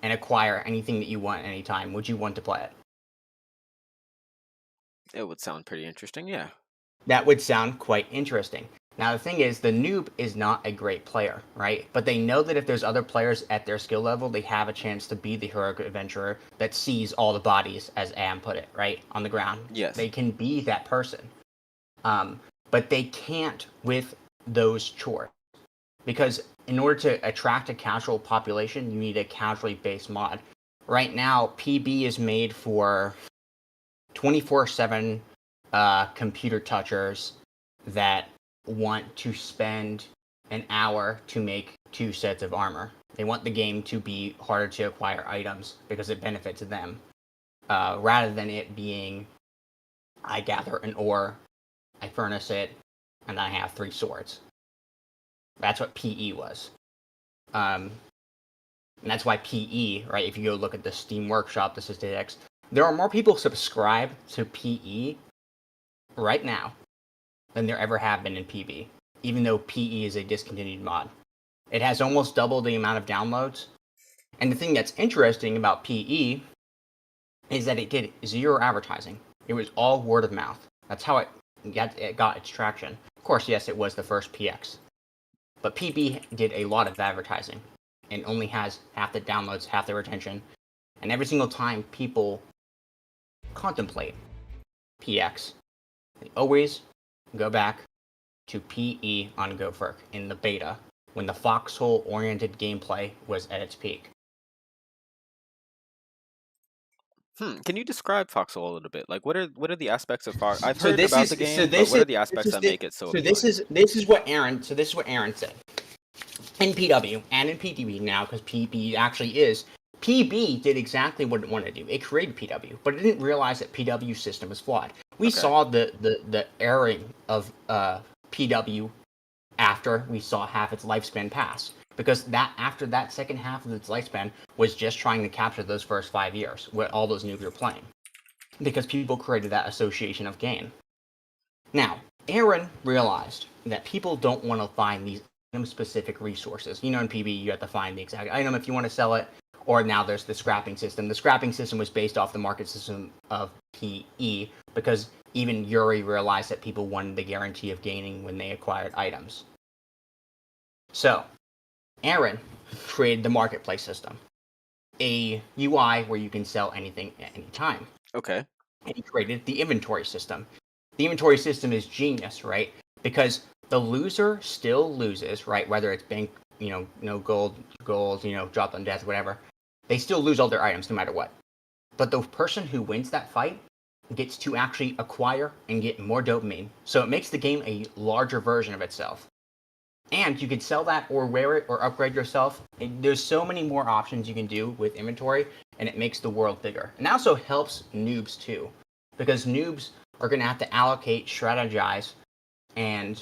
and acquire anything that you want at any time, would you want to play it? It would sound pretty interesting, yeah. That would sound quite interesting. Now, the thing is, the noob is not a great player, right? But they know that if there's other players at their skill level, they have a chance to be the heroic adventurer that sees all the bodies, as Am put it, right? On the ground. Yes. They can be that person. But they can't with those chores. Because in order to attract a casual population, you need a casually based mod. Right now, PB is made for 24/7 computer touchers that want to spend an hour to make 2 sets of armor. They want the game to be harder to acquire items because it benefits them, rather than it being, I gather an ore, I furnace it, and I have 3 swords. That's what PE was. And that's why PE, right, if you go look at the Steam Workshop, the statistics, there are more people subscribed to PE right now than there ever have been in PB. even though PE is a discontinued mod. It has almost double the amount of downloads. And the thing that's interesting about PE is that it did 0 advertising. It was all word of mouth. That's how it got its traction. Of course, yes, it was the first PX. But PB did a lot of advertising and only has half the downloads, half the retention. And every single time people contemplate PX, they always go back to PE on Gopher in the beta when the foxhole-oriented gameplay was at its peak. Can you describe Foxhole a little bit? Like, what are the aspects of Fox? I've So heard this about is- the so game, but this what are is- the aspects that make it so So appealing? this is what Aaron said in PW and in PTB now, because PB actually is. PB did exactly what it wanted to do. It created PW, but it didn't realize that PW's system was flawed. We Okay. saw the airing of PW after we saw half its lifespan pass, because that after that second half of its lifespan was just trying to capture those first 5 years where all those noobs were playing, because people created that association of gain. Now, Aaron realized that people don't want to find these item-specific resources. You know, in PB, you have to find the exact item if you want to sell it, or now there's the scrapping system. The scrapping system was based off the market system of PE, because even Yuri realized that people wanted the guarantee of gaining when they acquired items. So, Aaron created the marketplace system, a UI where you can sell anything at any time. Okay. And he created the inventory system. The inventory system is genius, right? Because the loser still loses, right? Whether it's bank, no gold, drop on death, whatever. They still lose all their items no matter what. But the person who wins that fight gets to actually acquire and get more dopamine. So it makes the game a larger version of itself. And you can sell that or wear it or upgrade yourself. There's so many more options you can do with inventory, and it makes the world bigger. And it also helps noobs too, because noobs are going to have to allocate, strategize, and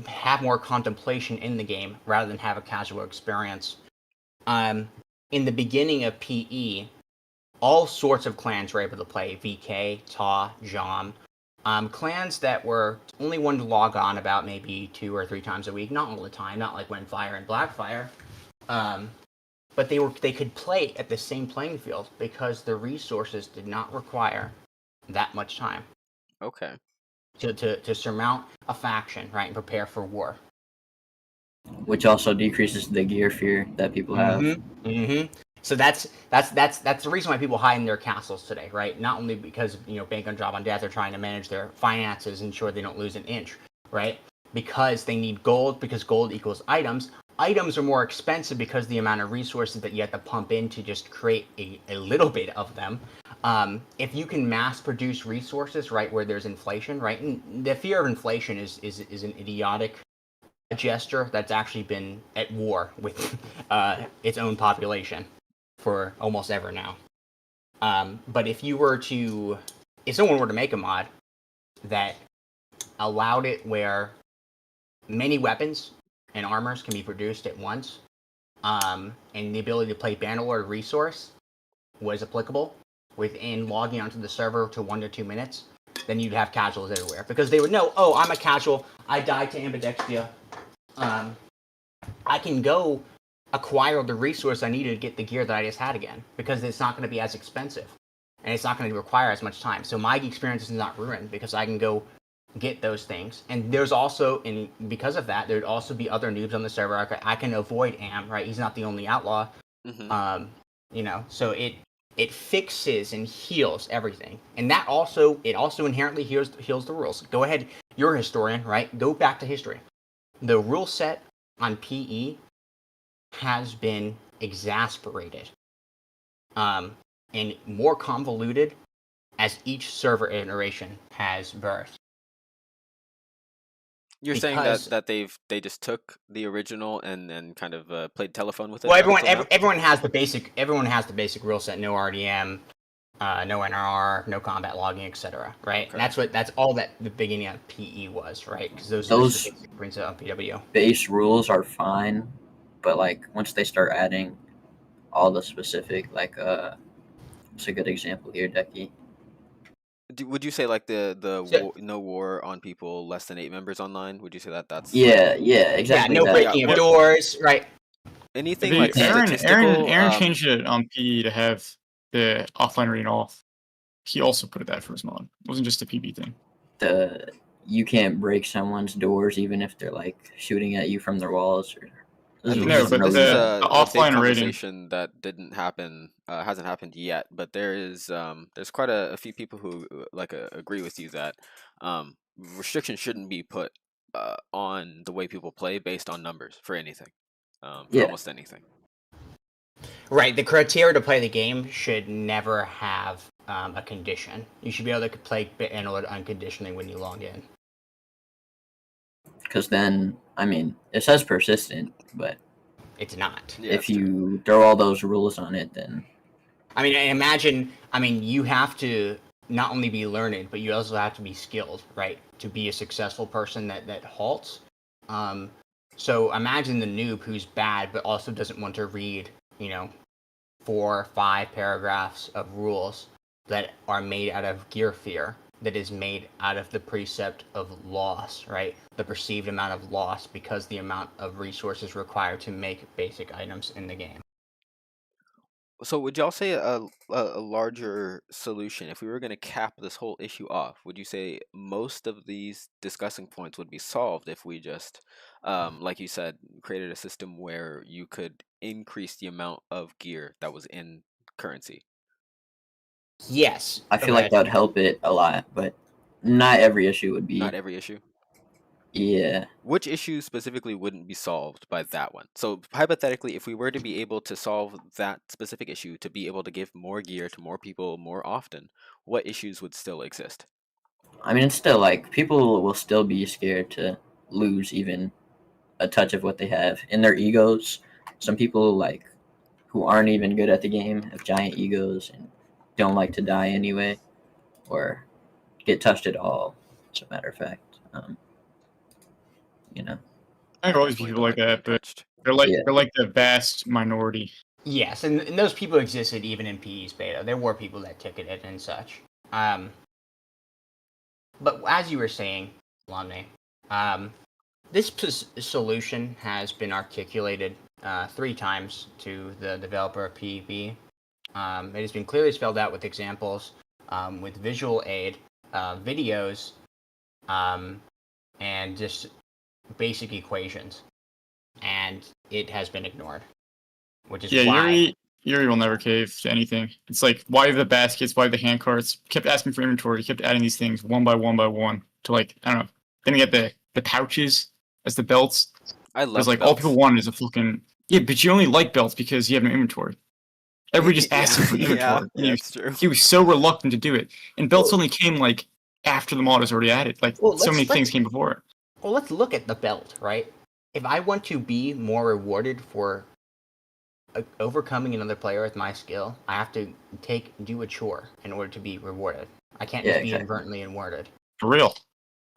have more contemplation in the game rather than have a casual experience. In the beginning of PE, all sorts of clans were able to play VK, Ta, Jom. Clans that were only wanted to log on about maybe 2 or 3 times a week, not all the time, not like Windfire and Blackfire. But they could play at the same playing field because the resources did not require that much time. Okay. To surmount a faction, right, and prepare for war. Which also decreases the gear fear that people have. Mm-hmm. So that's the reason why people hide in their castles today, right? Not only because bank on job on death, they're trying to manage their finances, ensure they don't lose an inch, right? Because they need gold, because gold equals items. Items are more expensive because the amount of resources that you have to pump in to just create a little bit of them. If you can mass produce resources, right, where there's inflation, right, and the fear of inflation is an idiotic gesture that's actually been at war with its own population for almost ever now. But if someone were to make a mod that allowed it where many weapons and armors can be produced at once, and the ability to play Bannerlord resource was applicable within logging onto the server to 1 to 2 minutes, then you'd have casuals everywhere, because they would know, oh, I'm a casual, I died to Ambxdia. I can go acquire the resource I needed to get the gear that I just had again, because it's not going to be as expensive, and it's not going to require as much time. So my experience is not ruined because I can go get those things. And there's also, and because of that, there'd also be other noobs on the server. I can avoid Am, right? He's not the only outlaw. Mm-hmm. So it fixes and heals everything, and that also inherently heals the rules. Go ahead, you're a historian, right? Go back to history. The rule set on PE has been exasperated and more convoluted as each server iteration has birthed. You're saying that they just took the original and then kind of played telephone with it? Well, up until now? everyone has the basic rule set: no RDM, no NRR, no combat logging, etc. Right? Okay. And that's all that the beginning of PE was, right? Because those are the basic principles on PW. Base rules are fine, but like once they start adding all the specific, like what's a good example here, Decky? Would you say like the So- no war on people less than 8 members online? Would you say that that's Yeah, Yeah, exactly. no that. breaking of what- doors, right? anything like Aaron statistical? changed it on PE to have the offline reading off. He also put that for his mod. It wasn't just a PB thing. You can't break someone's doors even if they're like shooting at you from their walls. I mean, No, but this is the a big offline rating. conversation that didn't happen, hasn't happened yet. But there's quite a few people who agree with you that restrictions shouldn't be put on the way people play based on numbers for anything, for Yeah. almost anything. Right. The criteria to play the game should never have a condition. You should be able to play Bannerlord unconditionally when you log in. Because then, I mean, it says persistent, but It's not. Yeah, if that's true. you throw all those rules on it, then I mean, you have to not only be learned, but you also have to be skilled, right? To be a successful person that halts. So imagine the noob who's bad, but also doesn't want to read, 4 or 5 paragraphs of rules that are made out of gear fear, that is made out of the precept of loss, right? The perceived amount of loss because the amount of resources required to make basic items in the game. So would y'all say a larger solution, if we were going to cap this whole issue off, would you say most of these discussing points would be solved if we just, like you said, created a system where you could increase the amount of gear that was in currency? Yes. I feel like that would help it a lot. But not every issue would be. Not every issue? Yeah. Which issue specifically wouldn't be solved by that one? So hypothetically, if we were to be able to solve that specific issue, to be able to give more gear to more people more often, what issues would still exist? I mean, it's still like people will still be scared to lose even a touch of what they have in their egos. Some people like who aren't even good at the game have giant egos and don't like to die anyway, or get touched at all. As a matter of fact, I think always be Definitely people like don't that, being but touched. they're like the vast minority. Yes, and those people existed even in PE's beta. There were people that ticketed and such. But as you were saying, Lomne, this solution has been articulated 3 times to the developer of PEB. It has been clearly spelled out with examples, with visual aid, videos, and just basic equations. And it has been ignored. Which is why... Yuri will never cave to anything. It's like, why the baskets, why the hand carts? Kept asking for inventory, kept adding these things one by one to like, I don't know. Then you get the pouches as the belts. I love Because like belts. all people wanted is a fucking but you only like belts because you have no inventory. Everybody just asked him for inventory. Yeah, that's true. He was so reluctant to do it. And belts only came like after the mod was already added. Like so many things came before it. Well, let's look at the belt, right? If I want to be more rewarded for overcoming another player with my skill, I have to do a chore in order to be rewarded. I can't just be inadvertently rewarded. For real.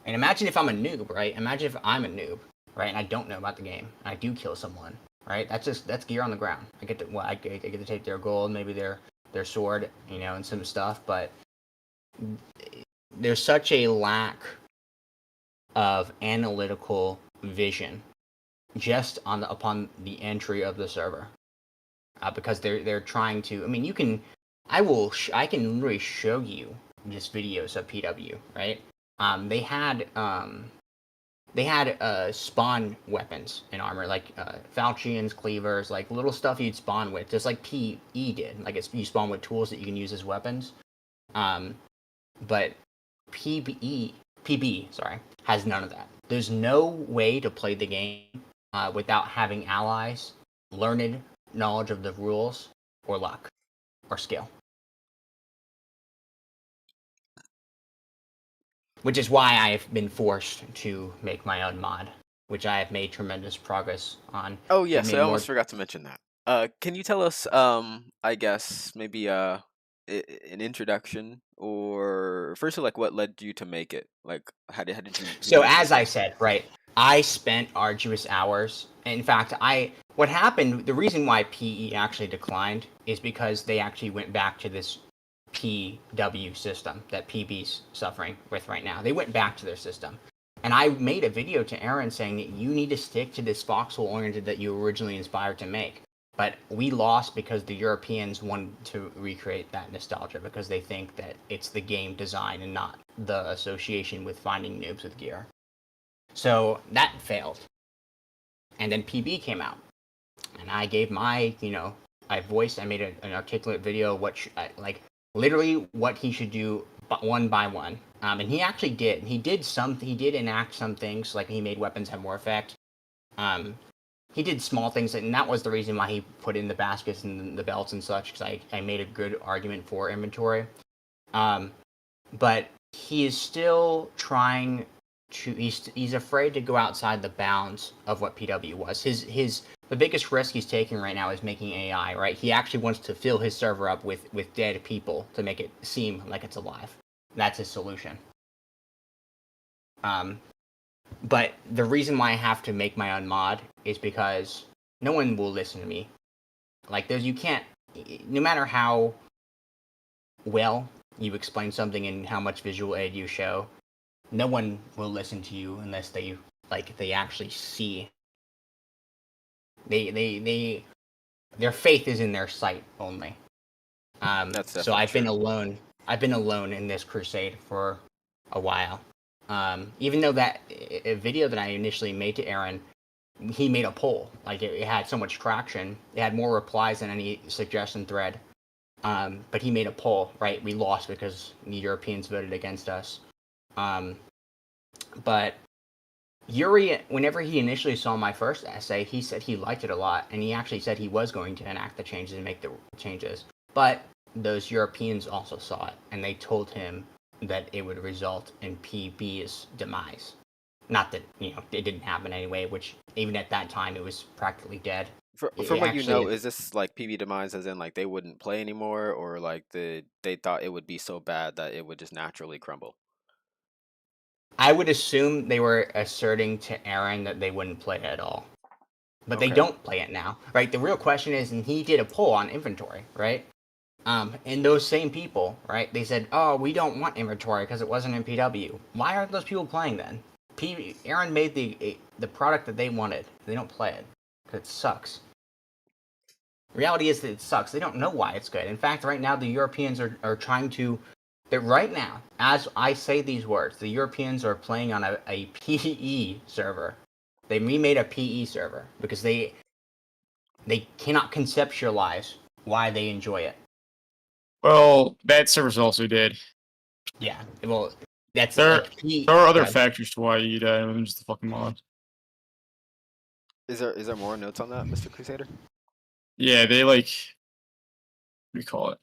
And imagine if I'm a noob, right? Imagine if I'm a noob, right? And I don't know about the game, and I do kill someone, right? That's gear on the ground. I get to take their gold, maybe their sword, and some stuff. But there's such a lack of analytical vision just upon the entry of the server. Because they're trying to. I mean, I can literally show you just videos of PW, right? They had spawn weapons in armor, like falchions, cleavers, like little stuff you'd spawn with, just like PE did. Like you spawn with tools that you can use as weapons. But PB, has none of that. There's no way to play the game without having allies, learned knowledge of the rules, or luck, or skill. Which is why I've been forced to make my own mod, which I have made tremendous progress on. Oh yes, I almost forgot to mention that. Can you tell us, I guess maybe an introduction, or firstly, like what led you to make it? Like how did you? So as I said, right, I spent arduous hours. In fact, what happened, the reason why PE actually declined is because they actually went back to this PW system that PB's suffering with right now. They went back to their system. And I made a video to Aaron saying that you need to stick to this foxhole oriented that you originally inspired to make. But we lost because the Europeans wanted to recreate that nostalgia because they think that it's the game design and not the association with finding noobs with gear. So that failed. And then PB came out. And I gave my, I made an articulate video, literally what he should do one by one. And he actually did. He did enact some things, like he made weapons have more effect. He did small things, and that was the reason why he put in the baskets and the belts and such, because I made a good argument for inventory. But he is still trying to, he's afraid to go outside the bounds of what PW was. The biggest risk he's taking right now is making AI, right? He actually wants to fill his server up with dead people to make it seem like it's alive. That's his solution. But the reason why I have to make my own mod is because no one will listen to me. Like, you can't, no matter how well you explain something and how much visual aid you show, no one will listen to you unless they actually see. Their faith is in their sight only. So I've been alone. I've been alone in this crusade for a while. Even though that a video that I initially made to Aaron, he made a poll. Like, it had so much traction. It had more replies than any suggestion thread. But he made a poll, right? We lost because the Europeans voted against us. But Yuri, whenever he initially saw my first essay, he said he liked it a lot, and he actually said he was going to enact the changes and make the changes. But those Europeans also saw it, and they told him that it would result in PB's demise. Not that, it didn't happen anyway, which even at that time it was practically dead. From what you know, is this like PB demise as in like they wouldn't play anymore, or like they thought it would be so bad that it would just naturally crumble? I would assume they were asserting to Aaron that they wouldn't play it at all. But They don't play it now, right? The real question is, and he did a poll on inventory, right? And those same people, right, they said, oh, we don't want inventory because it wasn't in PW. Why aren't those people playing then? Aaron made the product that they wanted. They don't play it because it sucks. The reality is that it sucks. They don't know why it's good. In fact, right now, the Europeans are trying to... Right now, as I say these words, the Europeans are playing on a PE server. They remade a PE server because they cannot conceptualize why they enjoy it. Well, that server's also dead. Yeah, well, that's... There are other factors to why you die than just the fucking mod. Is there more notes on that, Mr. Crusader? Yeah, they what do you call it?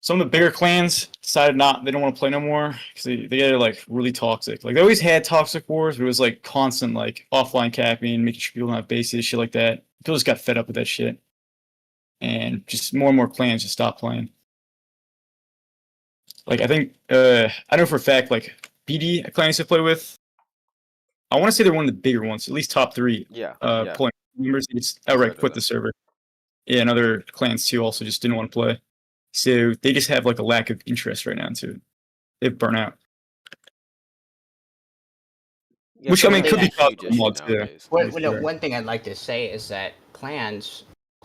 Some of the bigger clans decided they don't want to play no more because they get really toxic. Like, they always had toxic wars, but it was constant offline capping, making sure people don't have bases, shit like that. People just got fed up with that shit, and just more and more clans just stopped playing. I think I know for a fact BD, a clan I used to play with, I want to say they're one of the bigger ones, at least top 3. Yeah. Playing members, they just outright quit the server. Yeah, and other clans too also just didn't want to play. So they just have a lack of interest right now into it. They've burnt out. Yeah, which, I mean, could be caused by mods too. One thing I'd like to say is that clan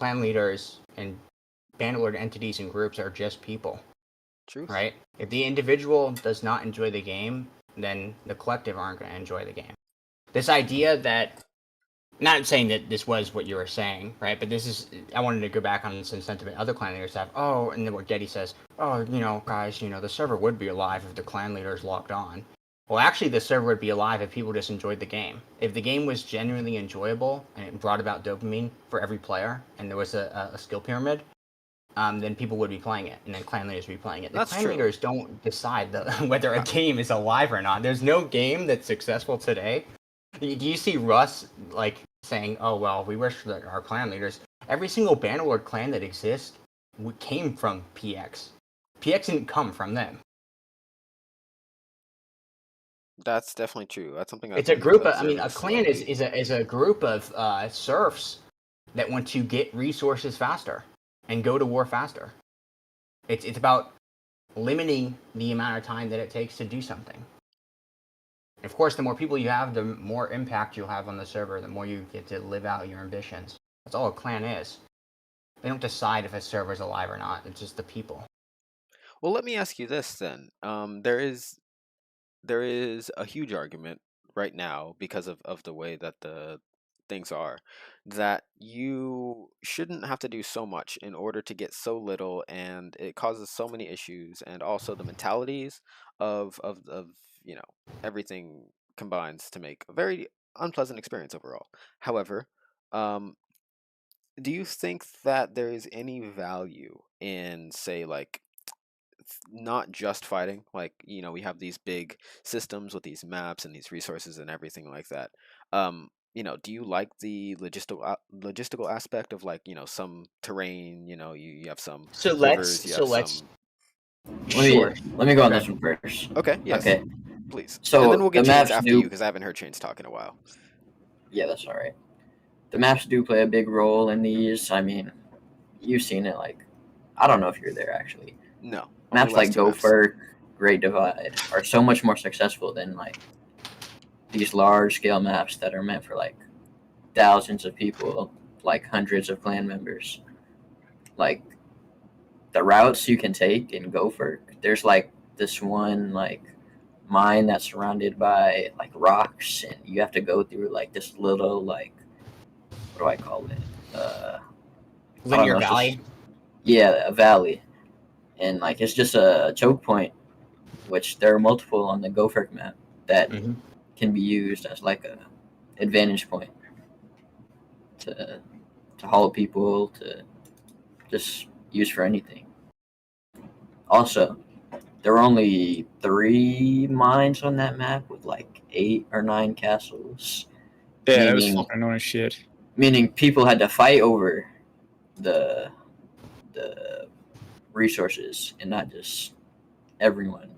leaders, and Bannerlord entities and groups are just people. True. Right? If the individual does not enjoy the game, then the collective aren't going to enjoy the game. This idea that... Not saying that this was what you were saying, right? But this is... I wanted to go back on some sentiment other clan leaders have. Oh, and then what Getty says, oh, guys, the server would be alive if the clan leaders logged on. Well, actually, the server would be alive if people just enjoyed the game. If the game was genuinely enjoyable and it brought about dopamine for every player, and there was a skill pyramid, then people would be playing it, and then clan leaders would be playing it. The clan leaders don't decide whether a game is alive or not. There's no game that's successful today. Do you see Russ saying, "Oh well, we wish that our clan leaders." Every single Bannerlord clan that exists came from PX. PX didn't come from them. That's definitely true. That's something. It's a group of. I mean, a clan is a group of serfs that want to get resources faster and go to war faster. It's about limiting the amount of time that it takes to do something. And of course, the more people you have, the more impact you'll have on the server, the more you get to live out your ambitions. That's all a clan is. They don't decide if a server's alive or not. It's just the people. Well, let me ask you this then. There is a huge argument right now because of the way that the things are, that you shouldn't have to do so much in order to get so little, and it causes so many issues, and also the mentalities of everything combines to make a very unpleasant experience overall. However, um, do you think that there is any value in, say, like, not just fighting? Like, we have these big systems with these maps and these resources and everything like that. Do you like the logistical aspect of, like, some terrain? You have some So rivers, let's you have let's some. sure. Let me go on Okay. this one first. Okay, yes, Okay, please. And then so we'll the get Chains maps after you do. because I haven't heard Chains talk in a while. Yeah, that's all right. The maps do play a big role in these. I mean, you've seen it. Like, I don't know if you're there actually. No, only Maps last like two maps. Gopher, Great Divide are so much more successful than like these large scale maps that are meant for like thousands of people, like hundreds of clan members. Like the routes you can take in Gopher, there's like this one like mine that's surrounded by like rocks, and you have to go through like this little like, what do I call it? I don't Linear know. It's just, Valley. yeah, a valley, and like it's just a choke point, which there are multiple on the Gopher map that Mm-hmm. can be used as like a advantage point to haul people, to just use for anything. Also, there were only 3 mines on that map with like 8 or 9 castles, Yeah, that was meaning fucking annoying as shit. people had to fight over the the resources, and not just everyone,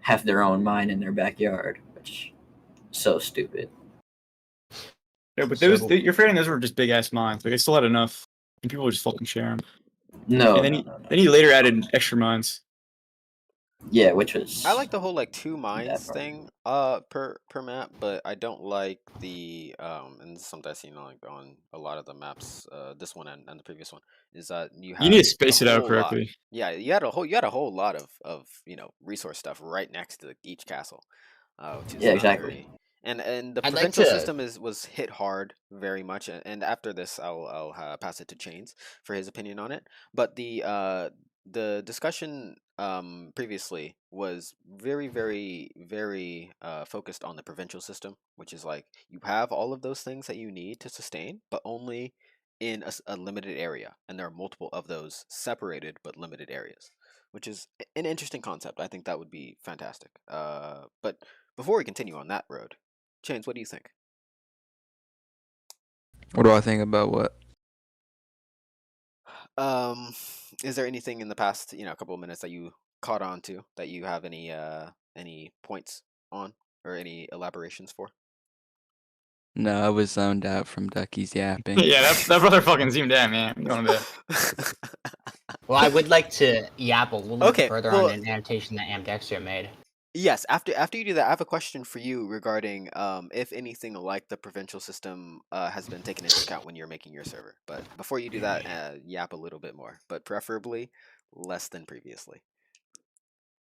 have their own mine in their backyard, which is so stupid. Yeah, but So you're forgetting those were just big ass mines. Like they still had enough, and people would just fucking share them. No, And then no, he no, no. then he later added extra mines. Yeah, which was I like the whole, like, two that mines part. thing per map, but I don't like the and this is something I've seen, like, on a lot of the maps, this one and the previous one, is that you You need had to a space it out whole lot. correctly. Yeah, you had a whole lot of resource stuff right next to each castle, which is Yeah, not exactly. very. And the I'd like provincial to. system was hit hard very much, and after this I'll pass it to Chains for his opinion on it. But the discussion previously was very, very, very focused on the provincial system, which is like you have all of those things that you need to sustain, but only in a limited area, and there are multiple of those separated but limited areas, which is an interesting concept. I think that would be fantastic. But before we continue on that road, Chains, what do you think? What do I think about what? Um, is there anything in the past, couple of minutes that you caught on to that you have any points on or any elaborations for? No, I was zoned out from Ducky's yapping. Yeah, that brother fucking zoomed out, man. I'm going to bed. Well, I would like to yap a little bit Okay, further on well, an annotation that Ambxdia made. yes. After you do that, I have a question for you regarding if anything like the provincial system has been taken into account when you're making your server. But before you do that, yap a little bit more, but preferably less than previously.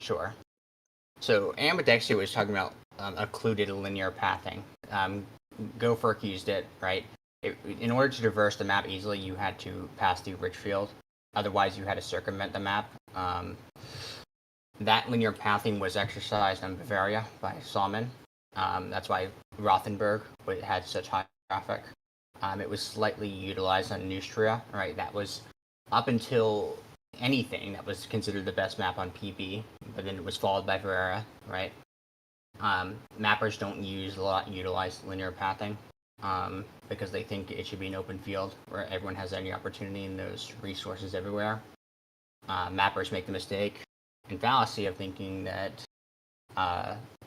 Sure. So Ambidexia was talking about occluded linear pathing. Gopher used it, right? In order to traverse the map easily, you had to pass through Richfield. Otherwise, you had to circumvent the map. That linear pathing was exercised on Bavaria by Salmon. That's why Rothenburg had such high traffic. It was slightly utilized on Neustria, right? That was up until anything that was considered the best map on PB, but then it was followed by Bavaria, right? Mappers don't utilize linear pathing because they think it should be an open field where everyone has any opportunity and there's resources everywhere. Mappers make the mistake and fallacy of thinking that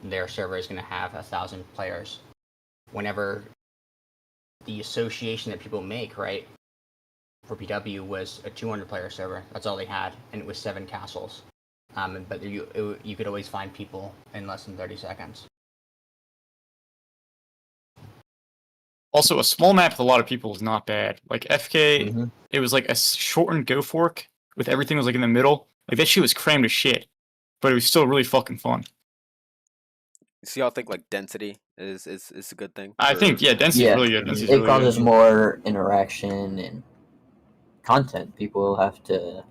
their server is going to have 1,000 players. Whenever the association that people make, right, for PW was a 200-player server. That's all they had, and it was 7 castles. But you could always find people in less than 30 seconds. Also, a small map with a lot of people is not bad. Like FK, Mm-hmm. it was like a shortened Go Fork with everything was like in the middle. Like that shit was crammed to shit, but it was still really fucking fun. So y'all think like density is a good thing? I think density's Yeah, really good. Density's it really causes good. more interaction and content. People have to,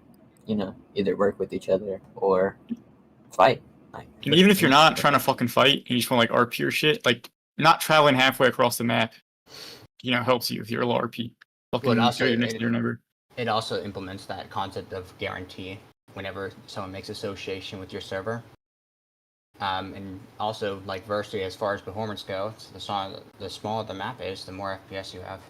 either work with each other or fight. And even if you're not trying to fucking fight, you just want like RP or shit, like not traveling halfway across the map, helps you if you're a low RP. Fucking Well, go your next door neighbor. It also implements that concept of guarantee whenever someone makes association with your server. And also, like Versity, as far as performance go, the smaller the map is, the more FPS you have.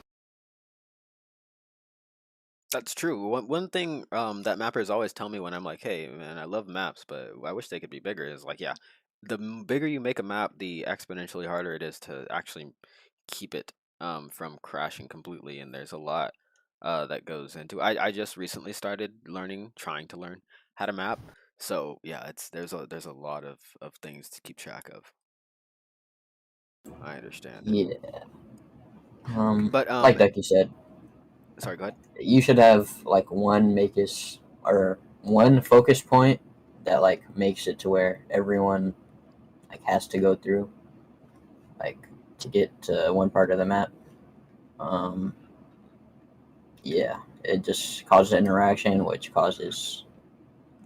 That's true. One thing that mappers always tell me when I'm like, hey man, I love maps, but I wish they could be bigger, is like, yeah, the bigger you make a map, the exponentially harder it is to actually keep it from crashing completely. And there's a lot that goes into. I just recently started trying to learn how to map. So yeah, there's a lot of things to keep track of. I understand. Yeah. But like you said, sorry, go ahead. you should have like one one focus point that like makes it to where everyone like has to go through like to get to one part of the map. Yeah, it just causes interaction, which causes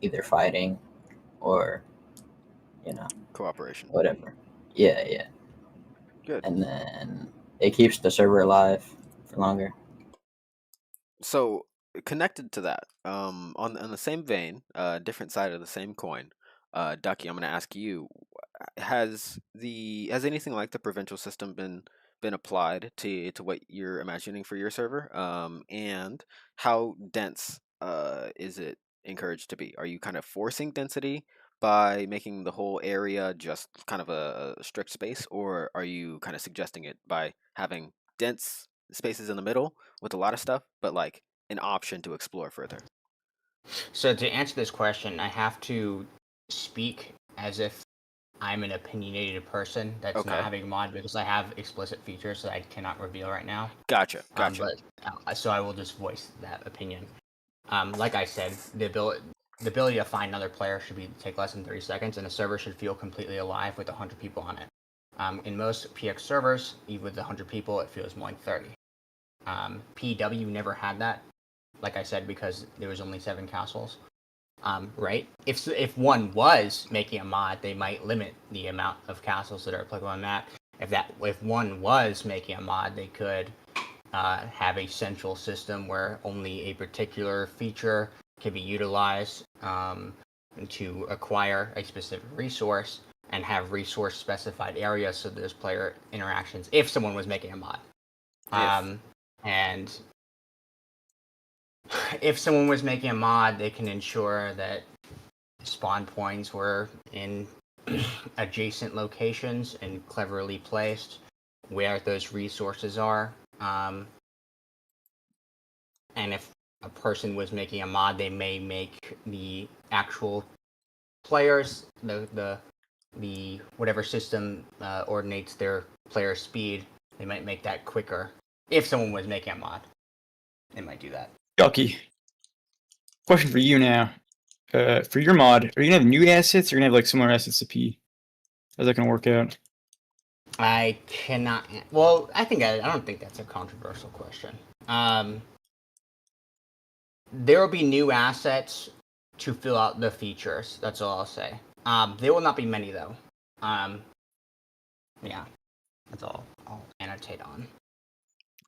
either fighting or Cooperation. whatever. Yeah. Good. And then it keeps the server alive for longer. So connected to that, on the same vein, different side of the same coin, Ducky, I'm gonna ask you: has anything like the provincial system been applied to what you're imagining for your server? And how dense is it encouraged to be? Are you kind of forcing density by making the whole area just kind of a strict space, or are you kind of suggesting it by having dense spaces in the middle with a lot of stuff, but like an option to explore further? So to answer this question, I have to speak as if I'm an opinionated person that's not Okay. having a mod, because I have explicit features that I cannot reveal right now. Gotcha. So I will just voice that opinion. Like I said, the ability to find another player should take less than 30 seconds, and the server should feel completely alive with 100 people on it. In most PX servers, even with 100 people, it feels more like 30. PW never had that, like I said, because there was only 7 castles. Right? If one was making a mod, they might limit the amount of castles that are applicable on that. If one was making a mod, they could have a central system where only a particular feature can be utilized to acquire a specific resource, and have resource specified areas so there's player interactions if someone was making a mod. And if someone was making a mod, they can ensure that spawn points were in adjacent locations and cleverly placed where those resources are. And if a person was making a mod, they may make the actual players, the whatever system ordinates their player speed, they might make that quicker. If someone was making a mod, they might do that. Ducky, question for you now. For your mod, are you gonna have new assets, or are you gonna have like similar assets to P? How's that gonna work out? I cannot. Well, I don't think that's a controversial question. There will be new assets to fill out the features. That's all I'll say. There will not be many though. Yeah, that's all I'll annotate on.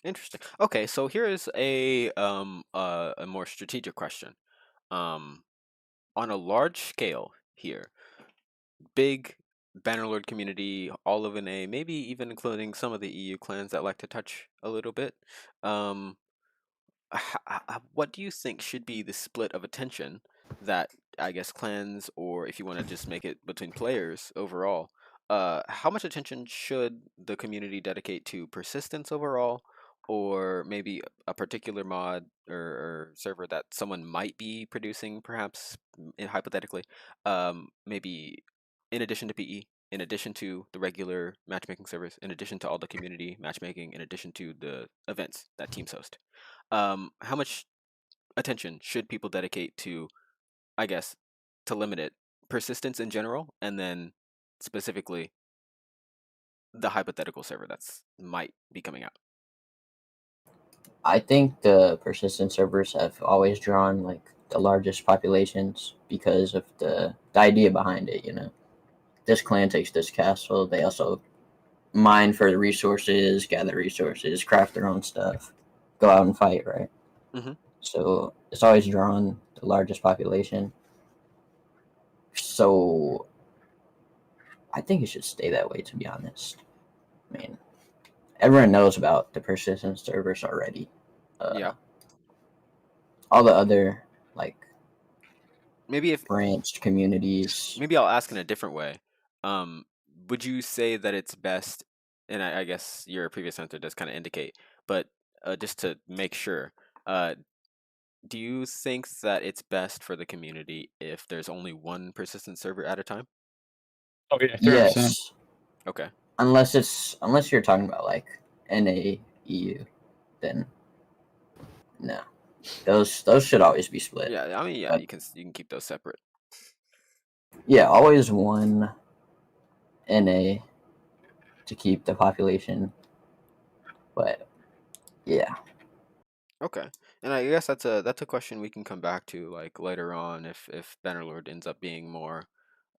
Interesting. Okay, so here is a more strategic question. On a large scale here, big Bannerlord community, all of NA, maybe even including some of the EU clans that like to touch a little bit. What do you think should be the split of attention that, I guess, clans, or if you want to just make it between players overall, how much attention should the community dedicate to persistence overall, or maybe a particular mod or server that someone might be producing, perhaps hypothetically, maybe in addition to PE, in addition to the regular matchmaking servers, in addition to all the community matchmaking, in addition to the events that teams host. How much attention should people dedicate to, I guess, to limit it, persistence in general, and then specifically the hypothetical server that's might be coming out? I think the persistent servers have always drawn like the largest populations because of the idea behind it. You know, this clan takes this castle. They also mine for the resources, gather resources, craft their own stuff, go out and fight. Right. Mm-hmm. So it's always drawn the largest population. So I think it should stay that way. To be honest, I mean, everyone knows about the persistent servers already. Yeah. All the other like Maybe if branched communities. maybe I'll ask in a different way. Would you say that it's best, and I guess your previous answer does kind of indicate, but just to make sure, do you think that it's best for the community if there's only one persistent server at a time? Oh yeah, 100%. Yes, Okay. unless you're talking about like NA/EU, then no. Those should always be split. Yeah, I mean, yeah, But you can keep those separate. yeah, always one NA to keep the population. But yeah, Okay. And I guess that's a question we can come back to like later on if Bannerlord ends up being more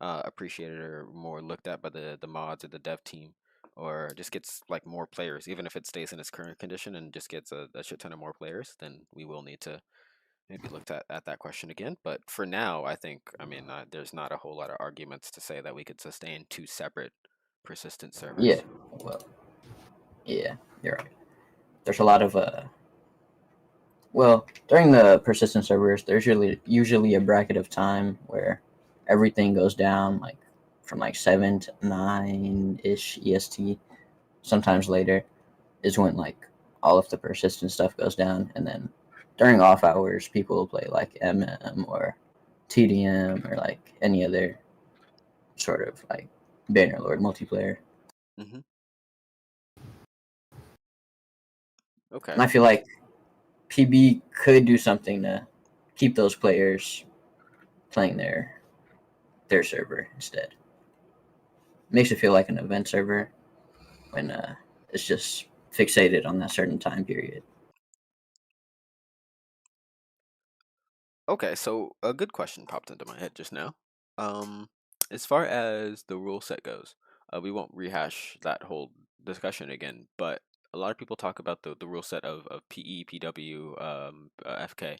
appreciated or more looked at by the mods or the dev team, or just gets like more players, even if it stays in its current condition and just gets a shit ton of more players, then we will need to maybe look at that question again. But for now, I think, I mean, there's not a whole lot of arguments to say that we could sustain two separate persistent servers. yeah, well, yeah, you're right. There's a lot of well, during the persistent servers, there's usually a bracket of time where everything goes down, like from like 7 to 9 ish EST. Sometimes later is when like all of the persistent stuff goes down, and then during off hours, people will play like MM or TDM or like any other sort of like Bannerlord multiplayer. Mm-hmm. And Okay. I feel like PB could do something to keep those players playing their server instead. Makes it feel like an event server when it's just fixated on that certain time period. Okay, so a good question popped into my head just now. As far as the rule set goes, we won't rehash that whole discussion again, but a lot of people talk about the rule set of PE, PW, FK.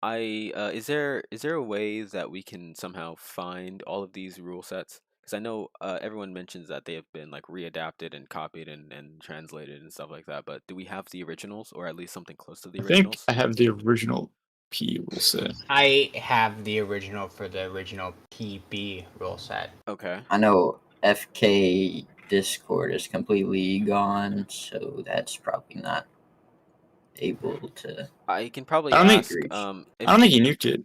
Is there a way that we can somehow find all of these rule sets? Because I know everyone mentions that they have been like readapted and copied and translated and stuff like that, but do we have the originals or at least something close to the I think originals? I have the original P rule set. I have the original for the original PB rule set. Okay. I know FK Discord is completely gone, so that's probably not able to. I can probably I don't think- ask reach. if I don't think he nuked it.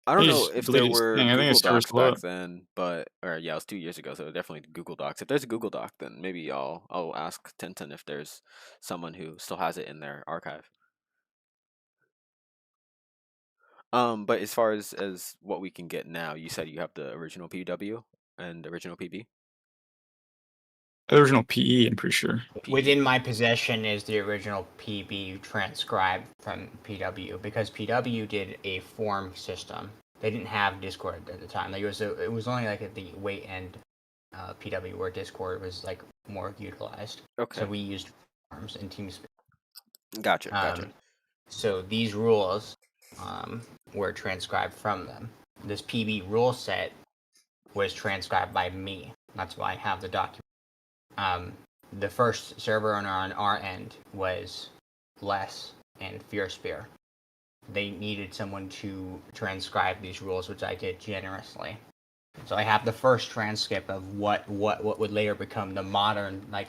I don't He know just if there deleted his were thing. I think Google his server's Docs still back up. then, but or yeah, it was 2 years ago, so definitely Google Docs. If there's a Google Doc, then maybe I'll ask Tintin if there's someone who still has it in their archive. But as far as what we can get now, you said you have the original PW and original PB. The original PE, I'm pretty sure. Within my possession is the original PB transcribed from PW because PW did a form system. They didn't have Discord at the time. Like it was only like at the way end PW where Discord was like more utilized. Okay. So we used forms and TeamSpeak. Gotcha. So these rules were transcribed from them. This PB rule set was transcribed by me. That's why I have the document. The first server owner on our end was Les and Fearspear. They needed someone to transcribe these rules, which I did generously. So I have the first transcript of what would later become the modern like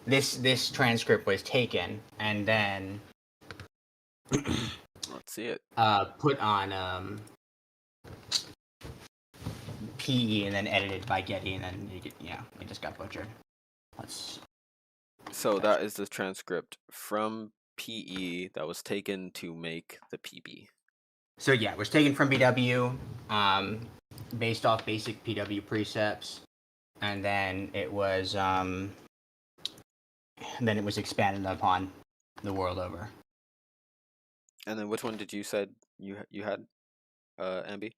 this transcript was taken and then Let's see it. put on PE and then edited by Getty, and then it just got butchered. So that is the transcript from PE that was taken to make the PB. So yeah, it was taken from PW, based off basic PW precepts, and then it was expanded upon the world over. And then which one did you said you had, Ambi?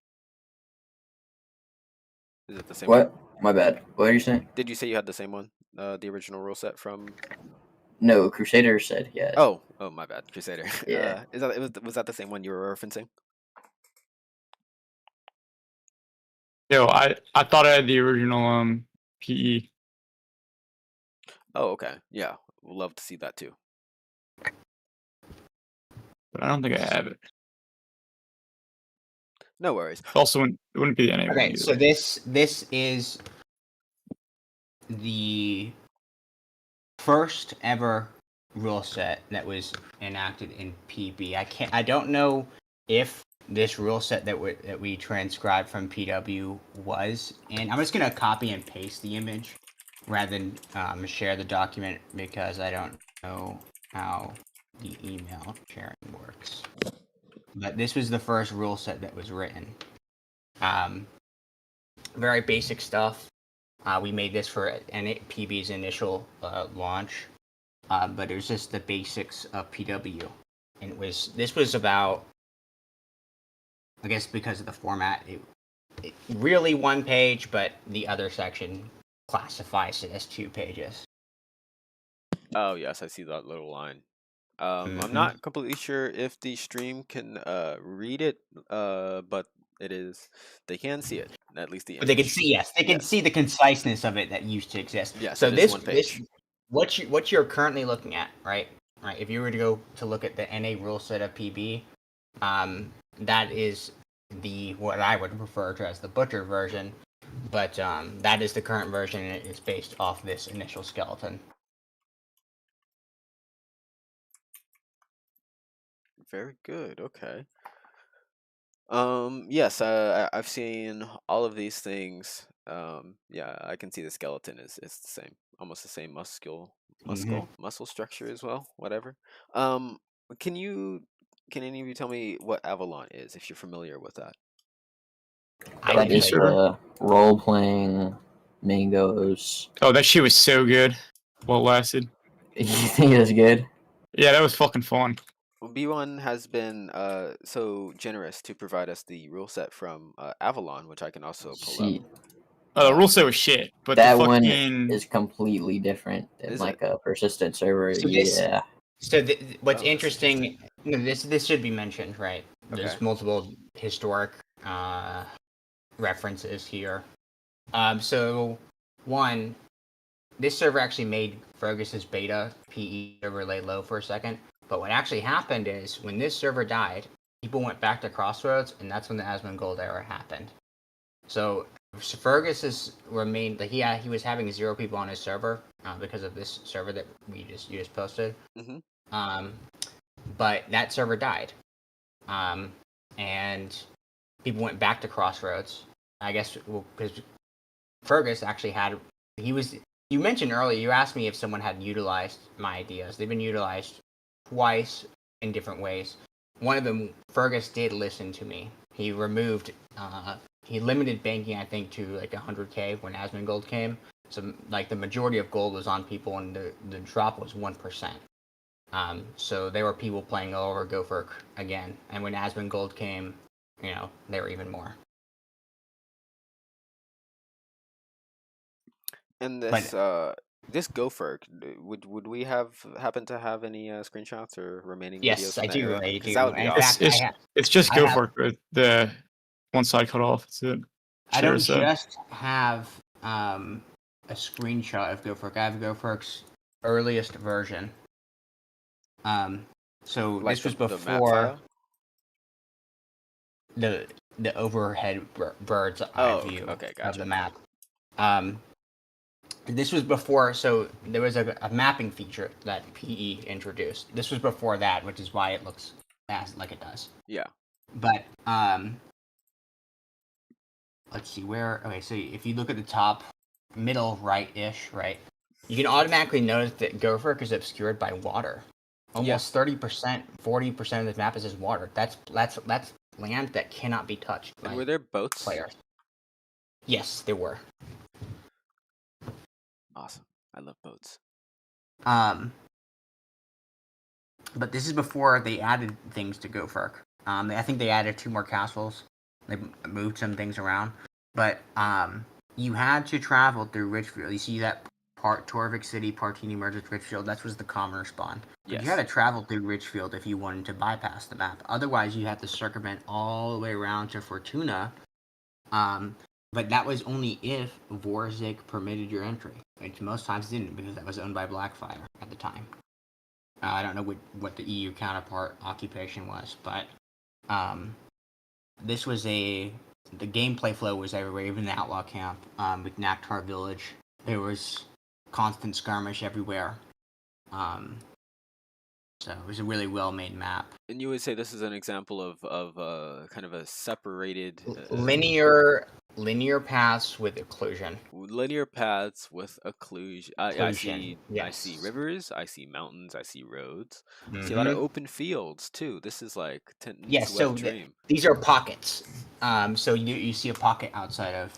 Is it the same What? one? My bad. What are you saying? Did you say you had the same one? The original rule set from? No, Crusader said he had. Oh, my bad, Crusader. Yeah. Was that the same one you were referencing? Yo, I thought I had the original PE. Oh, okay. Yeah, we'd love to see that too. But I don't think I have it. No worries. Also, it wouldn't be the NA one Okay, either. so this is the first ever rule set that was enacted in PB. I don't know if this rule set that we transcribed from PW was, and I'm just gonna copy and paste the image rather than share the document because I don't know how the email sharing works. But this was the first rule set that was written. Very basic stuff. We made this for PB's initial launch, but it was just the basics of PW, and this was about, I guess because of the format, it really one page, but the other section classifies it as 2 pages. Oh yes, I see that little line. I'm Mhm. not completely sure if the stream can read it, but they can see it, at least the But they can image. see, yes, they can Yes. see the conciseness of it that used to exist. Yes, So it is one this page. what you're currently looking at, right? Right. If you were to go to look at the NA rule set of PB, that is what I would refer to as the butcher version, but that is the current version, and it's based off this initial skeleton. Very good. Okay. Yes, I've seen all of these things. Yeah, I can see the skeleton is the same, almost the same muscle structure as well. Whatever. Um, can any of you tell me what Avalon is, if you're familiar with that? That PB is server? role playing Mangoes. Oh, that shit was so good. Well, it lasted. You think it was good? Yeah, that was fucking fun. Well, B1 has been so generous to provide us the rule set from Avalon, which I can also pull up. See, The rule set was shit, but that the one fucking is completely different than Is like a persistent server. So this- Yeah. So what's Oh, that's interesting? This should be mentioned, right? Okay. There's multiple historic references here. So one, this server actually made Fergus's beta PE server lay low for a second. But what actually happened is when this server died, people went back to Crossroads, and that's when the Asmongold era happened. So Fergus remained like he was having 0 people on his server because of this server that you just posted. Mm-hmm. But that server died, and people went back to Crossroads. I guess because Fergus actually you mentioned earlier, you asked me if someone had utilized my ideas. They've been utilized twice in different ways. One of them, Fergus did listen to me. He limited banking, I think, to like 100K when Asmongold came. So like the majority of gold was on people, and the drop was 1%. So there were people playing all over Gopher again. And when Asmongold came, they were even more. And this Gopher, would we happen to have any screenshots or remaining videos Yes, from I that do. era? I 'Cause do. that would be In awesome. fact, it's just I go have- for it with the one side cut off. That's it. I Share don't sub. just have a screenshot of Gopher. I have Gopher's earliest version. So Like this was the map before file? the overhead bird's eye Oh, view okay, of gotcha. the map. This was before, so there was a mapping feature that PE introduced. This was before that, which is why it looks like it does. Yeah. But let's see where. Okay, so if you look at the top, middle right-ish, right, you can automatically notice that Gopher is obscured by water. Almost 30%, 40% of this map is just water. That's land that cannot be touched by And were there boats? players. Yes, there were. Awesome. I love boats. But this is before they added things to Gopher. I think they added 2 more castles. They moved some things around. But you had to travel through Richfield. You see that part Torvik City, Partini merged with Richfield. That was the commoner spawn. But Yes. you had to travel through Richfield if you wanted to bypass the map. Otherwise, you had to circumvent all the way around to Fortuna. But that was only if Vorzik permitted your entry, which most times didn't because that was owned by Blackfire at the time. I don't know what the EU counterpart occupation was, but this was the gameplay flow was everywhere, even the outlaw camp with Naktar village. There was constant skirmish everywhere. So it was a really well-made map. And you would say this is an example of kind of a separated Linear paths with occlusion. linear paths with occlusion. I see. Yes. I see rivers. I see mountains. I see roads. I Mm-hmm. see a lot of open fields too. This is like Yes. So dream. These are pockets. So you see a pocket outside of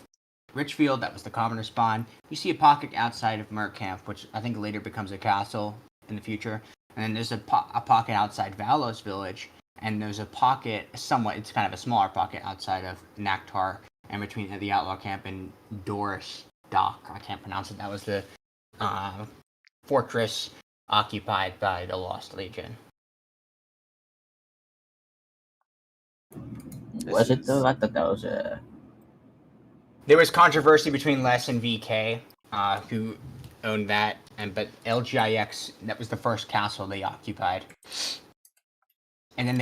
Richfield. That was the commoner spawn. You see a pocket outside of Merc Camp, which I think later becomes a castle in the future. And then there's a pocket outside Valos village, and there's a pocket it's kind of a smaller pocket outside of Naktar, and between the outlaw camp and Doris Dock. I can't pronounce it. That was the fortress occupied by the Lost Legion. Was it though? I thought that was a. There was controversy between Les and VK, who owned that, but LGIX, that was the first castle they occupied. And then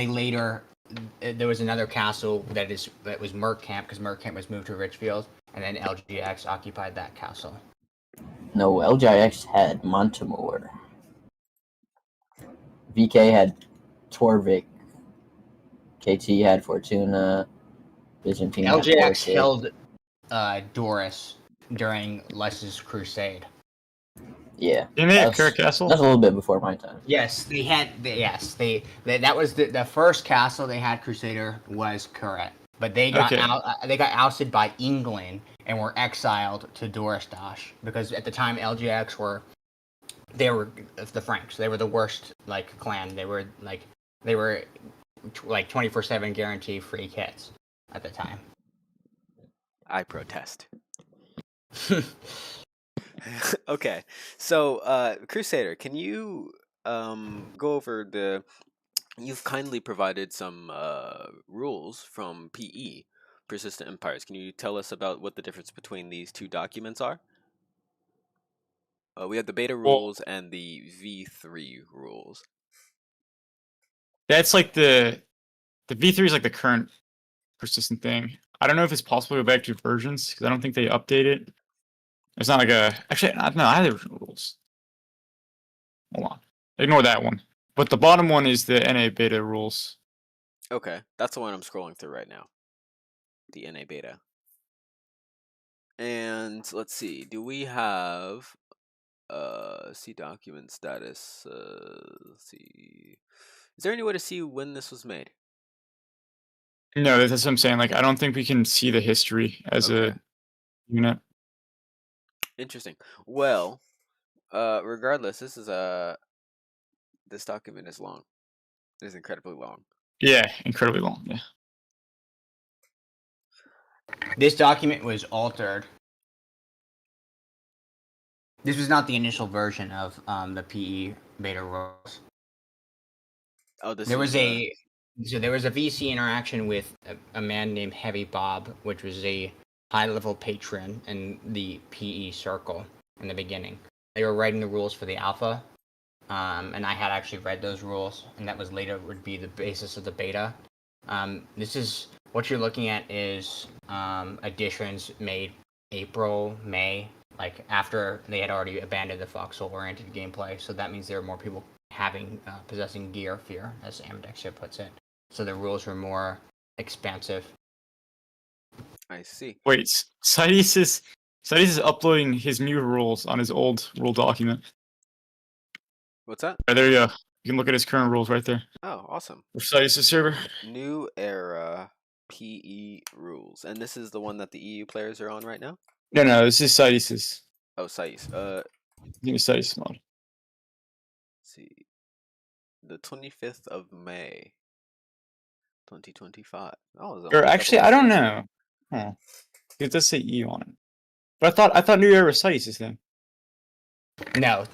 there was another castle that was Merc Camp, because Merc Camp was moved to Richfield, and then LGIX occupied that castle. No, LGIX had Montemor. VK had Torvik. KT had Fortuna. Byzantine had LGIX Forsyth. held Doris during Les's crusade. Yeah. Didn't they have Kirk Castle? That's a little bit before my time. Yes, they had. That was the first castle they had. Crusader was Kuret, but they got They got ousted by England and were exiled to Dorisdash because at the time LGX were the Franks. They were the worst clan. They were 24/7 guarantee free kits at the time. I protest. Okay, so Crusader, can you go over you've kindly provided some rules from PE, Persistent Empires. Can you tell us about what the difference between these 2 documents are? We have the beta rules and the V3 rules. That's like the V3 is like the current persistent thing. I don't know if it's possible to go back to versions because I don't think they update it. It's not like actually no, I have the original rules. Hold on, ignore that one. But the bottom one is the NA beta rules. Okay, that's the one I'm scrolling through right now. The NA beta. And let's see, do we have see document status? Let's see. Is there any way to see when this was made? No, that's what I'm saying. Like, I don't think we can see the history as a unit. Interesting. Well, regardless, this document is long. It is incredibly long. Yeah, incredibly long. Yeah. This document was altered. This was not the initial version of the PE beta rules. Oh, there was a VC interaction with a man named Heavy Bob, which was a high-level patron in the PE circle in the beginning. They were writing the rules for the alpha, and I had actually read those rules, and that was later would be the basis of the beta. This is what you're looking at is additions made April, May like after they had already abandoned the voxel-oriented gameplay. So that means there are more people possessing gear fear, as Ambxdia puts it. So the rules were more expansive. I see. Wait, Sidis is uploading his new rules on his old rule document. What's that? Right, there you go. You can look at his current rules right there. Oh, awesome. For Sidis' server. New era PE rules, and this is the one that the EU players are on right now. No, this is Sidis'. Oh, Sais. I think it's Sidis' mod. Let's see. The 25th of May, 2025. Oh, it's only Or a actually, couple I don't months know. Huh. It does say EU on it. But I thought New Era was Sidis' then. No.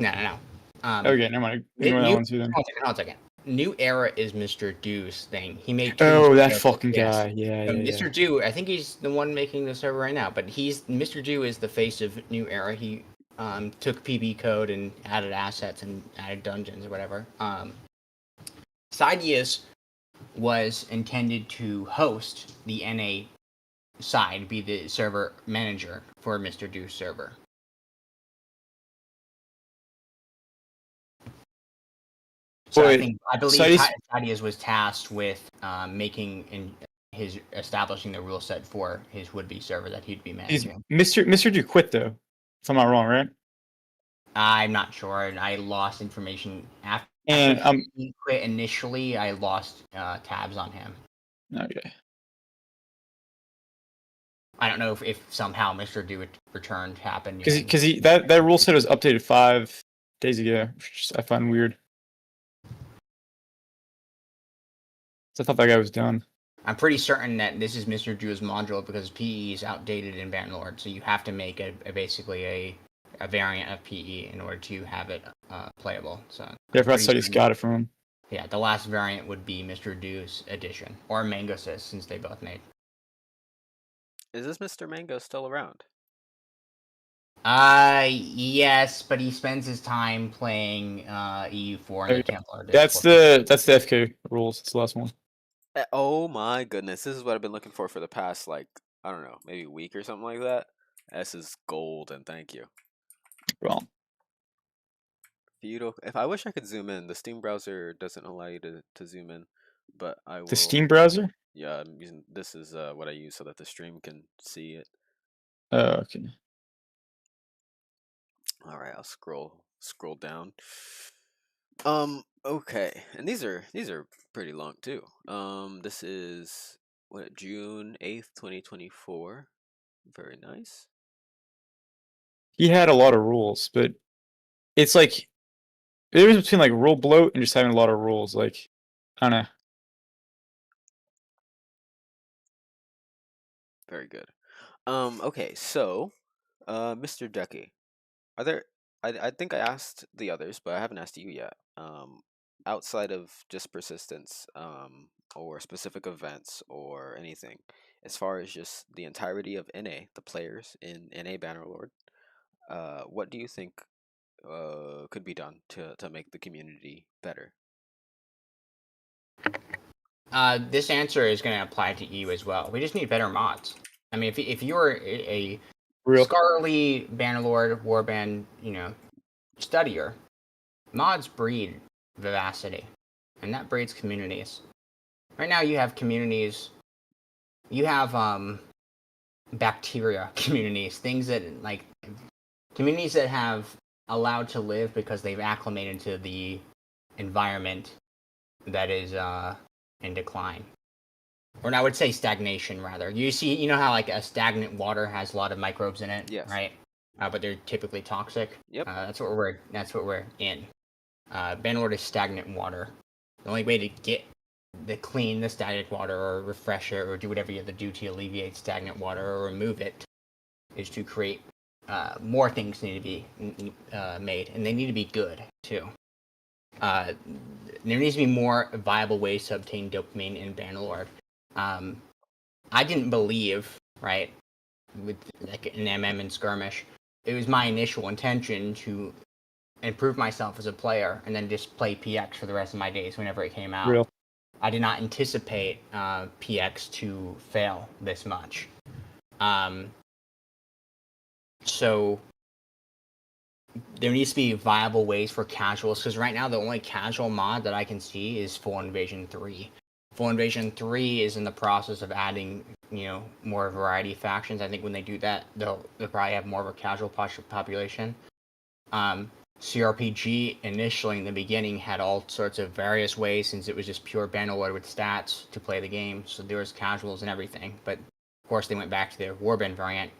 Okay, never mind. Ignore that one too then. Hold on a second. New Era is Mr. Dew's thing. He made. Oh, that fucking guy. Yeah. Mr. Dew, I think he's the one making the server right now. But Mr. Dew is the face of New Era. He took PB code and added assets and added dungeons or whatever. Sidious was intended to host the NA side, be the server manager for Mr. Dew's server. So I believe Sidious was tasked with establishing the rule set for his would-be server that he'd be managing. Mr. Dew quit though, if I'm not wrong, right? I'm not sure. I lost information after he quit initially. I lost tabs on him. Okay. I don't know if somehow Mr. Dew returned happened. Because that rule set was updated 5 days ago, which I find weird. So I thought that guy was done. I'm pretty certain that this is Mr. Dew's module because PE is outdated in Bannerlord, so you have to make basically a variant of PE in order to have it playable. So yeah, I Studies got it from him. Yeah, the last variant would be Mr. Dew's edition, or Mangosys, since they both made. Is this Mr. Mango still around? Yes, but he spends his time playing EU4 in the Templar. That's the FK rules. It's the last one. Oh my goodness, this is what I've been looking for the past, like, I don't know, maybe a week or something like that. This is gold, and thank you. Well, beautiful. If I wish I could zoom in, the Steam browser doesn't allow you to zoom in, but I will. The Steam browser? Yeah, I'm using. This is what I use so that the stream can see it. Oh, okay. All right, I'll scroll down. Okay, and these are pretty long too. This is June 8th, 2024. Very nice. He had a lot of rules, but it's like the difference between like rule bloat and just having a lot of rules. Like, I don't know. Very good. Okay, so, Mr. Ducky, are there? I think I asked the others, but I haven't asked you yet. Outside of just persistence, or specific events or anything, as far as just the entirety of NA, the players in NA Bannerlord, what do you think could be done to make the community better? This answer is going to apply to you as well. We just need better mods. I mean, if you're a scholarly Bannerlord Warband, studier, mods breed vivacity, and that breeds communities. Right now, you have communities. You have bacteria communities, things that communities that have allowed to live because they've acclimated to the environment that is in decline. Or I would say stagnation, rather. You know how a stagnant water has a lot of microbes in it, yes, right? But they're typically toxic. Yep. That's what we're in. Bannerlord is stagnant water. The only way to clean the stagnant water or refresh it or do whatever you have to do to alleviate stagnant water or remove it is to create more things need to be made, and they need to be good too. There needs to be more viable ways to obtain dopamine in Bannerlord. I didn't believe, right, with an MM and skirmish, it was my initial intention to improve myself as a player and then just play PX for the rest of my days whenever it came out. I did not anticipate PX to fail this much. So there needs to be viable ways for casuals, because right now the only casual mod that I can see is Full Invasion 3. Full Invasion 3 is in the process of adding, more variety of factions. I think when they do that, they'll probably have more of a casual population. CRPG initially in the beginning had all sorts of various ways, since it was just pure Bannerlord with stats to play the game. So there was casuals and everything, but of course they went back to their Warband variant,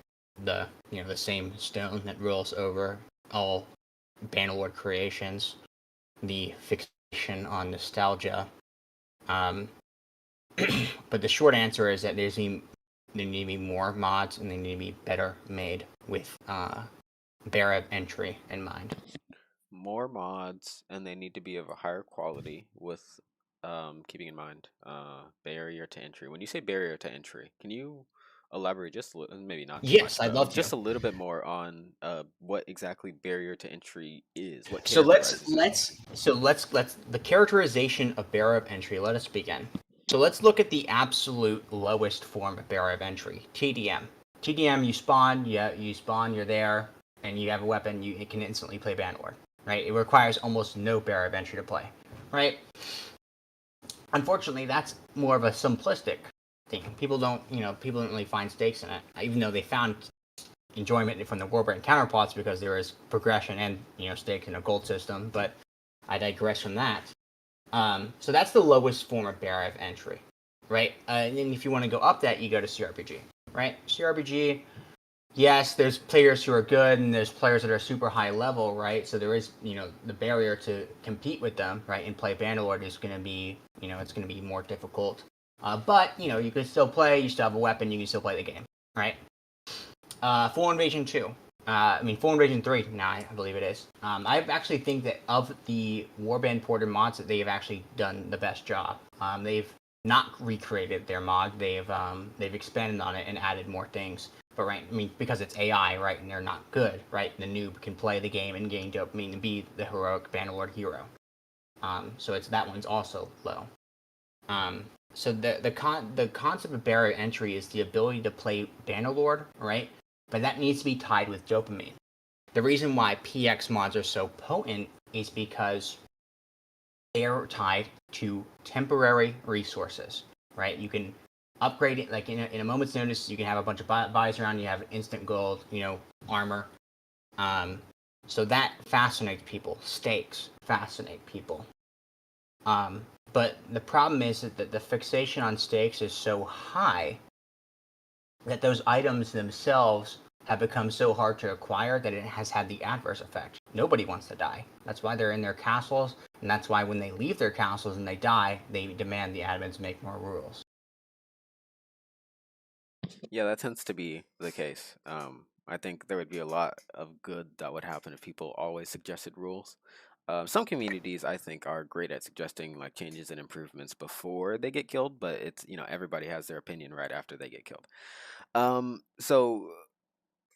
the same stone that rules over all Bannerlord creations, the fixation on nostalgia. But the short answer is that there need to be more mods, and they need to be better made with barrier entry in mind. More mods, and they need to be of a higher quality with keeping in mind barrier to entry. When you say barrier to entry, can you elaborate just maybe not too Yes, much, I'd but love just to. a little bit more on what exactly barrier to entry is, what So characterizes it? let's the characterization of barrier of entry. Let us begin. So let's look at the absolute lowest form of barrier of entry, TDM. TDM, you spawn, you're there, and you have a weapon, you can instantly play Bannerlord, right? It requires almost no barrier of entry to play, right? Unfortunately, that's more of a simplistic thing. People don't really find stakes in it, even though they found enjoyment from the Warband counterparts because there is progression and stakes in a gold system. But I digress from that. So that's the lowest form of barrier of entry, right? And then if you want to go up that, you go to CRPG, right? CRPG, yes, there's players who are good and there's players that are super high level, right? So there is, the barrier to compete with them, right, and play Bannerlord is going to be, it's going to be more difficult. But, you can still play, you still have a weapon, you can still play the game, right? Full Invasion 2. Full Invasion 3 now, I believe it is. I actually think that of the Warband ported mods, that they have actually done the best job. They've not recreated their mod. They've expanded on it and added more things. But because it's AI, right, and they're not good, right? The noob can play the game and gain dopamine and be the heroic Bannerlord hero. So that one's also low. So the concept of barrier entry is the ability to play Bannerlord, right? But that needs to be tied with dopamine. The reason why PX mods are so potent is because they are tied to temporary resources, right? You can upgrade it, like in a moment's notice. You can have a bunch of buys around. You have instant gold, armor. So that fascinates people. Stakes fascinate people. But the problem is that the fixation on stakes is so high that those items themselves have become so hard to acquire that it has had the adverse effect. Nobody wants to die. That's why they're in their castles, and that's why when they leave their castles and they die, they demand the admins make more rules. Yeah, that tends to be the case. I think there would be a lot of good that would happen if people always suggested rules. Some communities, I think, are great at suggesting like changes and improvements before they get killed, but it's everybody has their opinion right after they get killed. So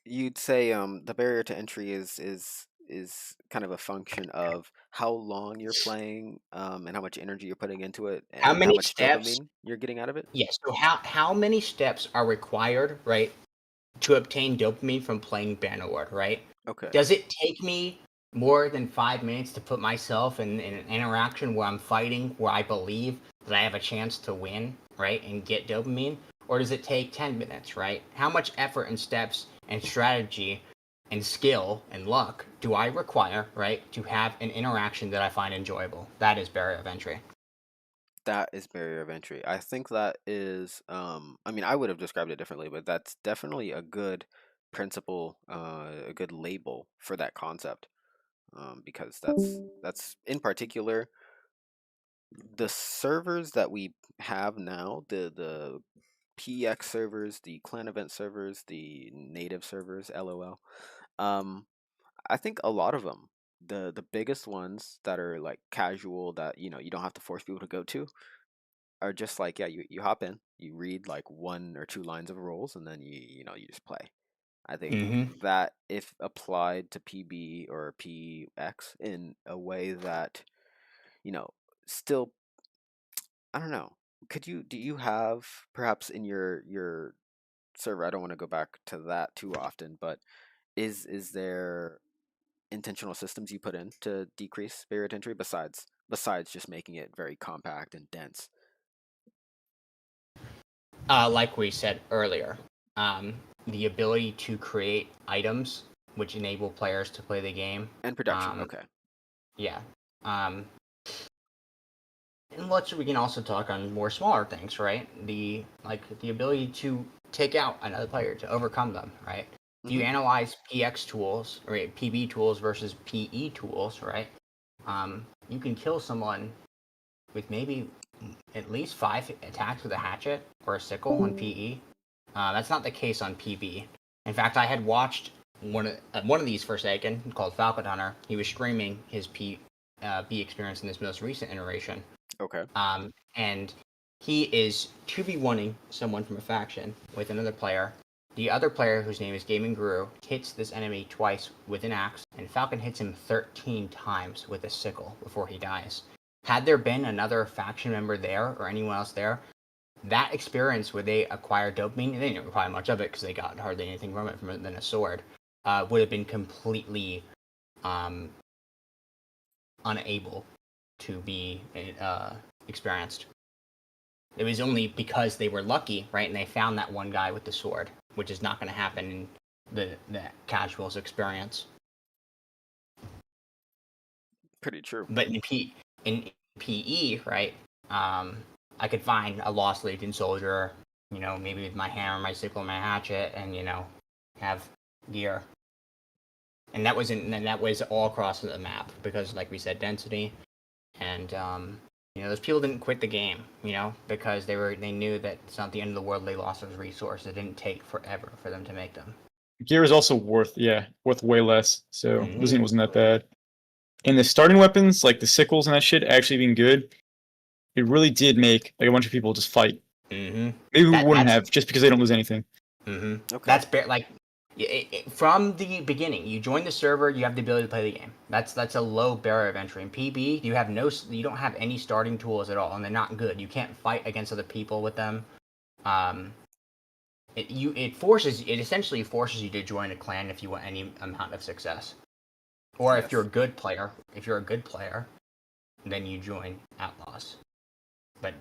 you'd say the barrier to entry is kind of a function of how long you're playing, and how much energy you're putting into it, How and how many much steps? dopamine you're getting out of it. Yes. So how many steps are required, right, to obtain dopamine from playing Bannerlord, right? Okay. Does it take me more than 5 minutes to put myself in an interaction where I'm fighting, where I believe that I have a chance to win, right, and get dopamine? Or does it take 10 minutes, right? How much effort and steps and strategy and skill and luck do I require, right, to have an interaction that I find enjoyable? That is barrier of entry. That is barrier of entry. I think that is, I would have described it differently, but that's definitely a good principle, a good label for that concept. Because that's in particular the servers that we have now, the PX servers, the clan event servers, the native servers, LOL. Um, I think a lot of them, the biggest ones that are like casual, that you don't have to force people to go to, are just like, yeah, you hop in, you read like 1 or 2 lines of rules, and then you just play. I think Mm-hmm. that if applied to PB or PX in a way that, you know, still, I don't know. Do you have perhaps in your server, I don't want to go back to that too often, but is there intentional systems you put in to decrease barrier to entry besides just making it very compact and dense? Like we said earlier, the ability to create items which enable players to play the game. And production, okay. Yeah. And we can also talk on more smaller things, right? The ability to take out another player, to overcome them, right? If you analyze PX tools or PB tools versus PE tools, right? You can kill someone with maybe at least 5 attacks with a hatchet or a sickle on PE. That's not the case on PB. In fact, I had watched one of these Forsaken called FalconHunter. He was streaming his B experience in this most recent iteration. Okay. And he is 2v1ing someone from a faction with another player. The other player, whose name is Gaming Guru, hits this enemy twice with an axe, and Falcon hits him 13 times with a sickle before he dies. Had there been another faction member there or anyone else there, that experience where they acquired dopamine, they didn't acquire much of it because they got hardly anything from it than a sword, would have been completely unable to be experienced. It was only because they were lucky, right, and they found that one guy with the sword, which is not going to happen in the casual's experience. Pretty true. But in PE, right, I could find a lost legion soldier, maybe with my hammer, my sickle, and my hatchet, and have gear. And that was all across the map because, like we said, density, and those people didn't quit the game, because they knew that it's not the end of the world. They lost those resources. It didn't take forever for them to make them. Gear is also worth way less, so losing wasn't that bad. And the starting weapons, like the sickles and that shit, actually being good, it really did make a bunch of people just fight. Maybe we wouldn't have, just because they don't lose anything. Okay. That's from the beginning. You join the server, you have the ability to play the game. That's a low barrier of entry. In PB, you don't have any starting tools at all, and they're not good. You can't fight against other people with them. It essentially forces you to join a clan if you want any amount of success. Or if you're a good player, then you join Outlaws. But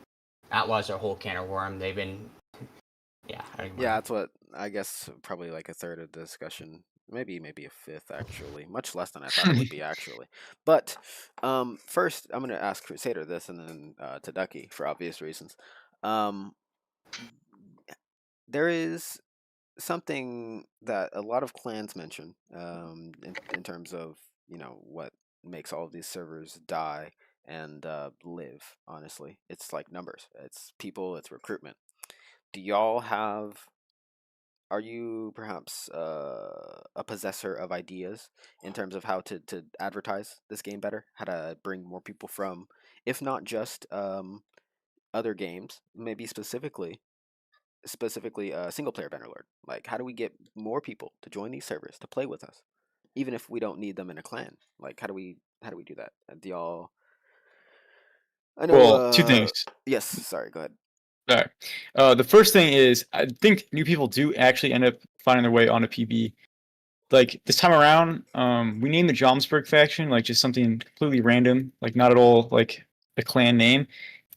Outlaws are a whole can of worm. They've been, yeah, that's what I guess probably like a third of the discussion, maybe a fifth actually, much less than I thought it would be actually. But first, I'm gonna ask Crusader this, and then to Ducky for obvious reasons. There is something that a lot of clans mention in terms of what makes all of these servers die and live. Honestly, it's like numbers, it's people, it's recruitment. Do y'all are you perhaps a possessor of ideas in terms of how to advertise this game better, how to bring more people from, if not just other games, maybe specifically single player Bannerlord? Like, how do we get more people to join these servers to play with us, even if we don't need them in a clan? Like, how do we do that? Do y'all? I know. Well, two things. Yes. Sorry. Go ahead. All right. The first thing is, I think new people do actually end up finding their way onto PB. Like this time around, we named the Jomsburg faction like just something completely random, like not at all like a clan name,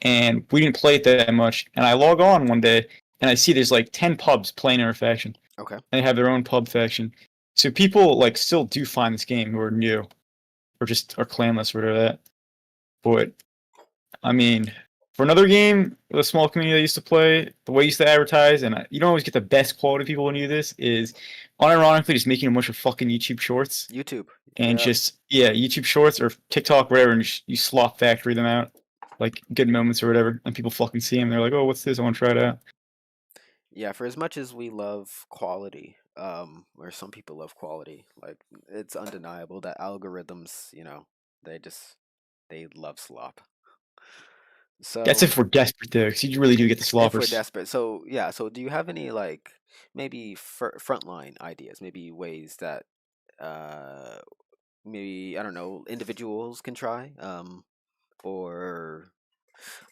and we didn't play it that much. And I log on one day and I see there's like 10 pubs playing in our faction. Okay. And they have their own pub faction. So people like still do find this game who are new, or just are clanless or whatever that. But I mean, for another game, the small community I used to play, the way I used to advertise, and you don't always get the best quality people when you do this, is unironically just making a bunch of fucking YouTube shorts. And YouTube shorts or TikTok, whatever, and you slop factory them out, like good moments or whatever, and people fucking see them. They're like, oh, what's this? I want to try it out. Yeah, for as much as we love quality, or some people love quality, like it's undeniable that algorithms, they love slop. So that's if we're desperate, though, because you really do get the sloppers. If we're desperate. So yeah. So do you have any like maybe frontline ideas? Maybe ways that maybe I don't know individuals can try, or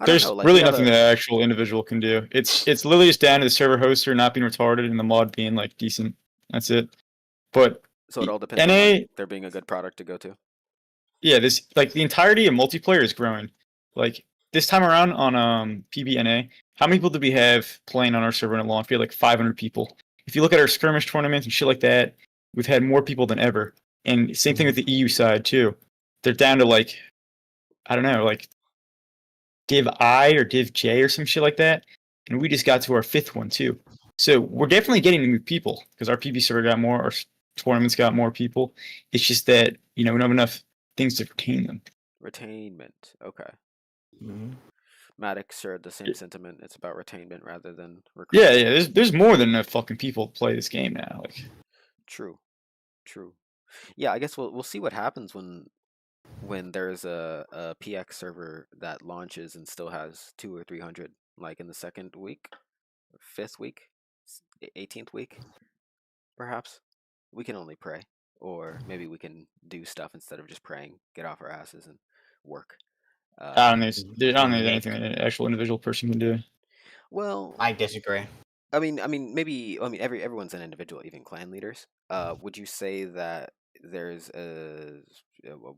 there's really nothing that an actual individual can do. It's literally just down to the server hoster not being retarded and the mod being like decent. That's it. But So it all depends on NA, like, there being a good product to go to. yeah, this like the entirety of multiplayer is growing. Like this time around on PBNA, how many people did we have playing on our server in a launch? We had like 500 people. If you look at our skirmish tournaments and shit like that, we've had more people than ever. And same thing with the EU side too. They're down to like, I don't know, like Div I or Div J or some shit like that. And we just got to our 5th one too. So we're definitely getting new people because our PB server got more, our tournaments got more people. It's just that, we don't have enough things to retain them. Retainment. Okay. Mhm. Maddox shared the same sentiment. It's about retainment rather than Yeah, recruitment. yeah. There's more than enough fucking people to play this game now. Like, True. True. Yeah, I guess we'll see what happens when there's a PX server that launches and still has 200 or 300, like in the 2nd week, 5th week, 18th week, perhaps. We can only pray, or maybe we can do stuff instead of just praying. Get off our asses and work. I don't think I don't think there's Make- anything an actual individual person can do. Well, I disagree. I mean, maybe. I mean, everyone's an individual, even clan leaders. Would you say that there's a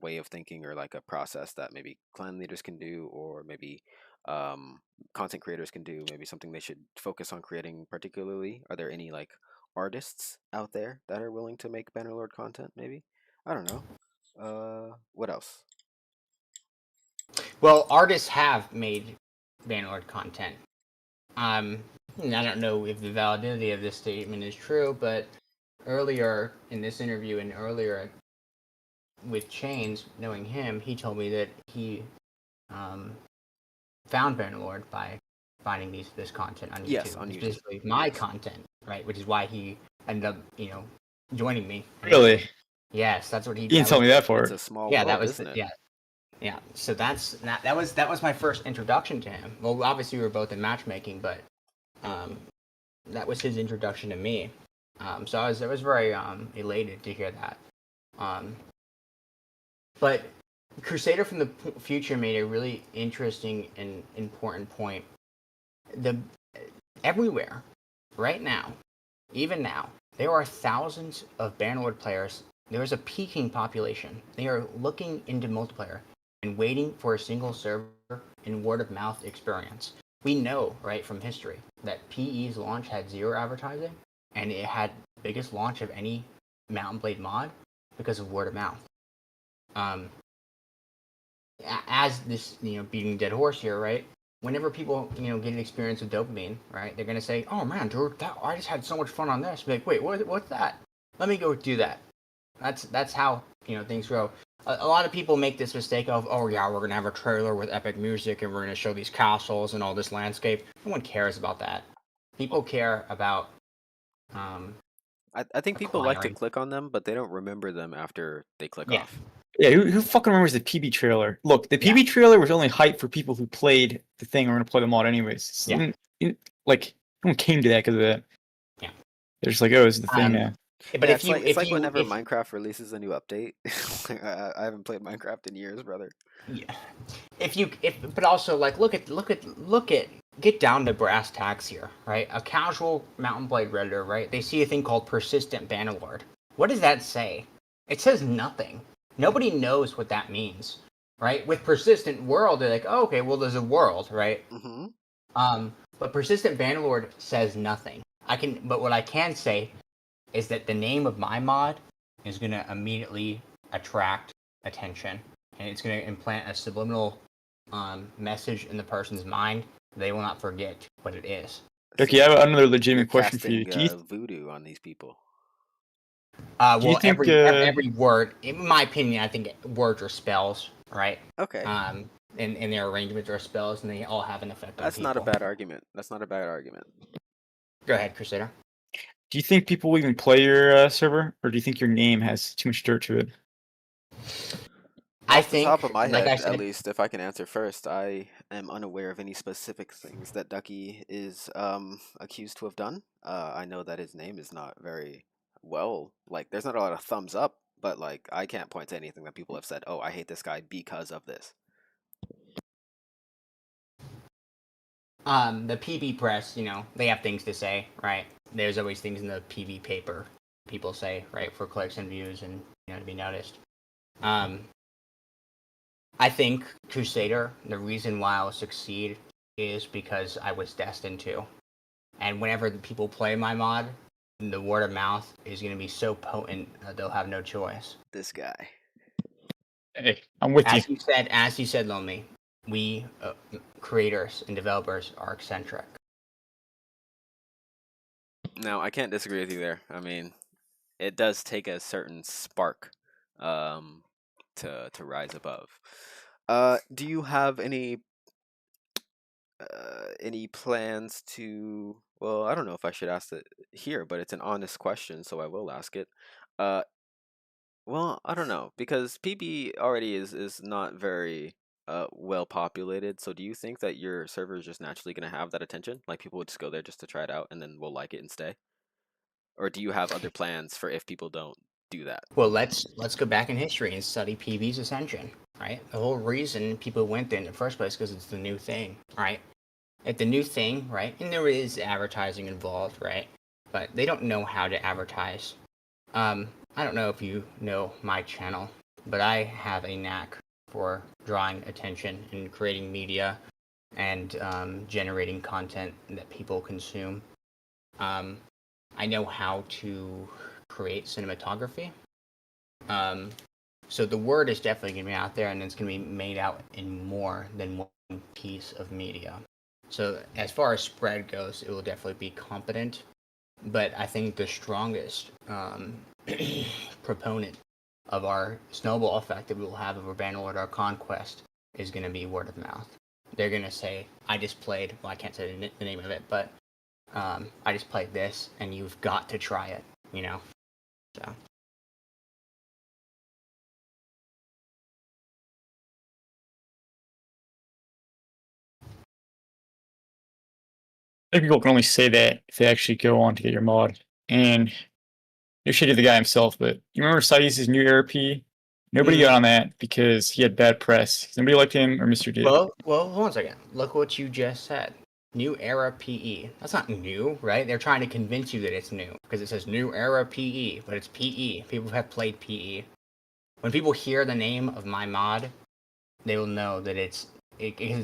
way of thinking or like a process that maybe clan leaders can do, or maybe content creators can do? Maybe something they should focus on creating particularly. Are there any like artists out there that are willing to make Bannerlord content? Maybe. I don't know. What else? Well, artists have made Bannerlord content. I don't know if the validity of this statement is true, but earlier in this interview and earlier with Chains, knowing him, he told me that he found Bannerlord by finding this content on YouTube. Yes, on YouTube. Specifically my content, right? Which is why he ended up, joining me. Really? Yes, that's what he. You didn't tell me that part. It's a small Yeah, world, that was isn't it? yeah. Yeah, so that was my first introduction to him. Well, obviously we were both in matchmaking, but that was his introduction to me. So I was very elated to hear that. But Crusader from the Future made a really interesting and important point. Everywhere, right now, even now, there are thousands of Bannerlord players. There is a peaking population. They are looking into multiplayer and waiting for a single server and word of mouth experience. We know, right, from history that PE's launch had 0 advertising and it had the biggest launch of any Mountain Blade mod because of word of mouth. As this, beating a dead horse here, right? Whenever people, get an experience with dopamine, right, they're gonna say, "Oh man, dude, I just had so much fun on this." Be like, wait, what's that? Let me go do that. That's how things grow. A lot of people make this mistake of, oh yeah, we're gonna have a trailer with epic music and we're gonna show these castles and all this landscape. No one cares about that. People care about. I think people like to acquiring. click on them, but they don't remember them after they click Yeah. off. Yeah, who fucking remembers the PB trailer? Look, the PB trailer was only hype for people who played the thing or were gonna play the mod anyways. So like, no one came to that because of that. Yeah. They're just like, oh, it's the thing now. But Yeah, if you, it's like whenever Minecraft releases a new update. I haven't played Minecraft in years, brother. yeah, but also like look at get down to brass tacks here, right? A casual Mountain Blade redditor, right? They see a thing called persistent Bannerlord. What does that say? It says nothing. Nobody knows what that means, right? With persistent world, they're like, oh, okay, well, there's a world, right? Mm-hmm. But persistent Bannerlord says nothing. But what I can say is that the name of my mod is gonna immediately attract attention, and it's gonna implant a subliminal message in the person's mind. They will not forget what it is. Okay, I have another legitimate You're question for you. casting voodoo on these people. Do you think every word, in my opinion, I think words are spells, right? Okay. And their arrangements are spells, and they all have an effect on That's people. not a bad argument. That's not a bad argument. Go ahead, Crusader. Do you think people will even play your server, or do you think your name has too much dirt to it? I Off the think, top of my like head, I said, at least, if I can answer first, I am unaware of any specific things that Ducky is accused to have done. I know that his name is not very well, like, there's not a lot of thumbs up, but, like, I can't point to anything that people have said, oh, I hate this guy because of this. the PB press, they have things to say, right? There's always things in the PB paper people say, right, for clicks and views and to be noticed. I think Crusader, the reason why I'll succeed is because I was destined to. And whenever the people play my mod, the word of mouth is going to be so potent that they'll have no choice. This guy. Hey, I'm with you. As you said, Lonely, we creators and developers are eccentric. No, I can't disagree with you there. I mean, it does take a certain spark to rise above. Do you have any plans to? Well, I don't know if I should ask it here, but it's an honest question, so I will ask it. Well, I don't know, because PB already is not very well populated. So do you think that your server is just naturally gonna have that attention? Like people would just go there just to try it out and then will like it and stay? Or do you have other plans for if people don't do that? Well, let's go back in history and study PB's ascension, right? The whole reason people went there in the first place because it's the new thing, right? It's the new thing, right? And there is advertising involved, right? But they don't know how to advertise. I don't know if you know my channel, but I have a knack for drawing attention and creating media and generating content that people consume. I know how to create cinematography. So the word is definitely going to be out there, and it's going to be made out in more than one piece of media. So as far as spread goes, it will definitely be competent. But I think the strongest proponent of our snowball effect that we will have over Bannerlord, our conquest, is going to be word of mouth. They're going to say, I just played, well, I can't say the name of it, but I just played this, and you've got to try it, So. I think people can only say that if they actually go on to get your mod. And you're shitty to the guy himself, but you remember Sai's new ARP? Nobody got on that because he had bad press. Nobody liked him or Mr. did. Well, hold on a second. Look what you just said. New era PE. That's not new, right? They're trying to convince you that it's new because it says new era PE, but it's PE. People have played PE. When people hear the name of my mod, they will know that it's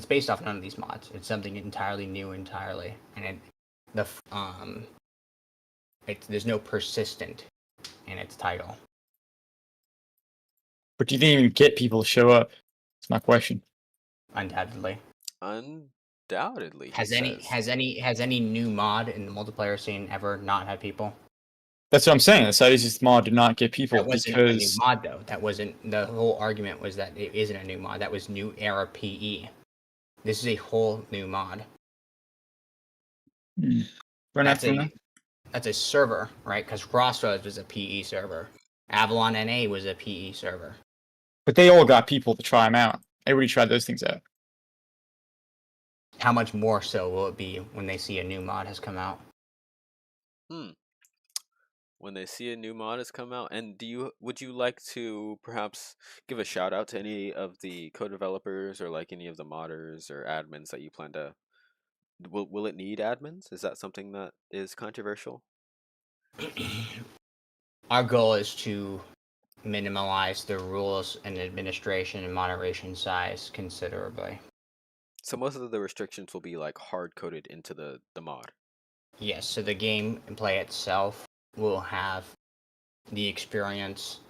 based off none of these mods. It's something entirely new, and there's no persistent in its title. But do you think you can get people to show up? That's my question. Undoubtedly. Undoubtedly. Has any new mod in the multiplayer scene ever not had people? That's what I'm saying. The Sai's mod did not get people That wasn't a new mod, though. That wasn't the whole argument. Was that it isn't a new mod? That was new era PE. This is a whole new mod. That's a server, right? Because Crossroads was a PE server. Avalon NA was a PE server. But they all got people to try them out. Everybody tried those things out. How much more so will it be when they see a new mod has come out? When they see a new mod has come out, and would you like to perhaps give a shout out to any of the co-developers or like any of the modders or admins that you plan to? Will it need admins? Is that something that is controversial? Our goal is to minimize the rules and administration and moderation size considerably. So most of the restrictions will be like hard coded into the mod. Yes, so the game and play itself will have the experience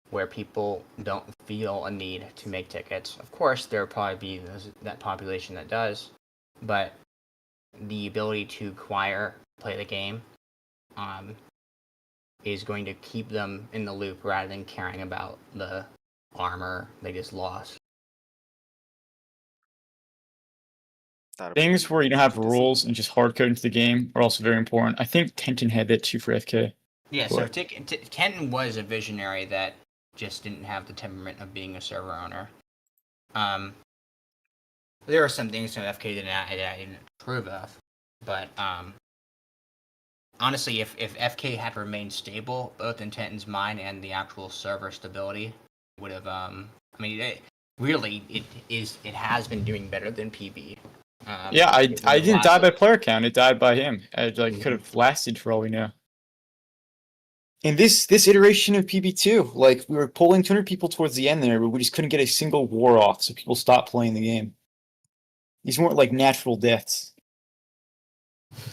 where people don't feel a need to make tickets. Of course, there will probably be that population that does, but the ability to play the game is going to keep them in the loop rather than caring about the armor they just lost. Things where you don't have rules and just hard code into the game are also very important. I think Tenton had that too for FK. Yeah, so Tenton was a visionary that just didn't have the temperament of being a server owner. There are some things that FK didn't approve of, but honestly, if FK had remained stable, both in Tenton's mind and the actual server stability, would have. It has been doing better than PB. I didn't die by player count. It died by him. It could have lasted for all we know. And this iteration of PB2, like we were pulling 200 people towards the end there, but we just couldn't get a single war off, so people stopped playing the game. These weren't like natural deaths.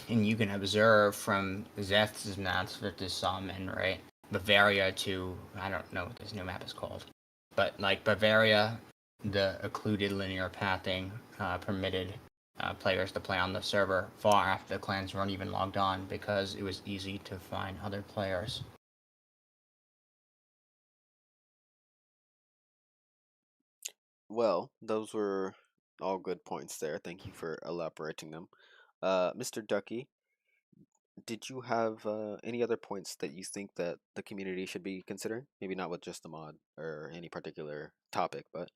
And you can observe from Zeth's maps with this summon, right? Bavaria to, I don't know what this new map is called, but like Bavaria, the occluded linear pathing permitted players to play on the server far after the clans weren't even logged on because it was easy to find other players. Well, those were all good points there. Thank you for elaborating them. Mr. Ducky, did you have any other points that you think that the community should be considering? Maybe not with just the mod or any particular topic, but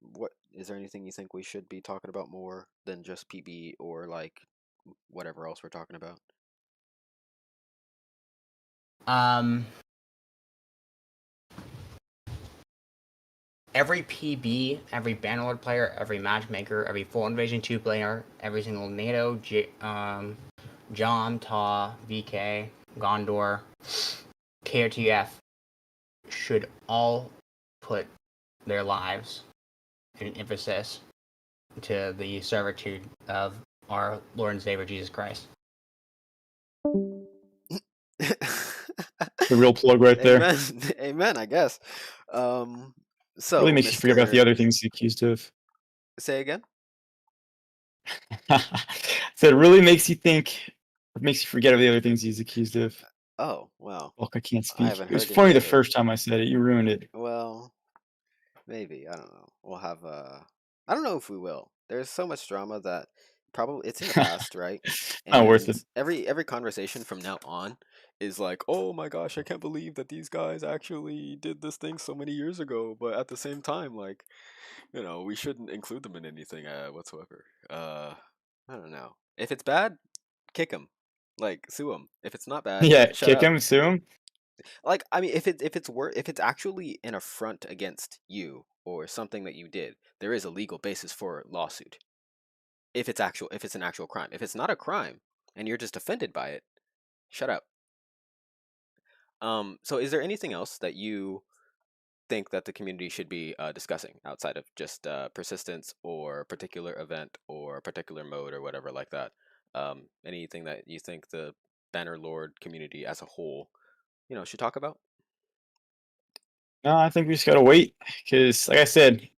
what is there anything you think we should be talking about more than just PB or like whatever else we're talking about? Every PB, every Bannerlord player, every matchmaker, every Full Invasion 2 player, every single NATO, John, Ta, VK, Gondor, KOTF should all put their lives in emphasis to the servitude of our Lord and Savior Jesus Christ. The real plug right there. Amen. Amen, I guess. So Really makes you forget about the other things he's accused of. Say again? So it really makes you forget about the other things he's accused of. Oh, wow. Look, I can't I speak. haven't It was heard funny any the of it. first time I said it. You ruined it. Well, maybe. I don't know. We'll have I don't know if we will. There's so much drama that probably it's in the past, right? Not worth And it. every conversation from now on is like, "Oh my gosh, I can't believe that these guys actually did this thing so many years ago." But at the same time, like, we shouldn't include them in anything whatsoever. I don't know. If it's bad, kick them. Like, sue them. If it's not bad, Yeah, shut kick up. him, sue him. Like, I mean, if it's actually an affront against you or something that you did, there is a legal basis for lawsuit. If it's an actual crime. If it's not a crime and you're just offended by it, shut up. So is there anything else that you think that the community should be discussing outside of just persistence or particular event or particular mode or whatever like that? Anything that you think the Bannerlord community as a whole, should talk about? No, I think we just gotta wait because, like I said,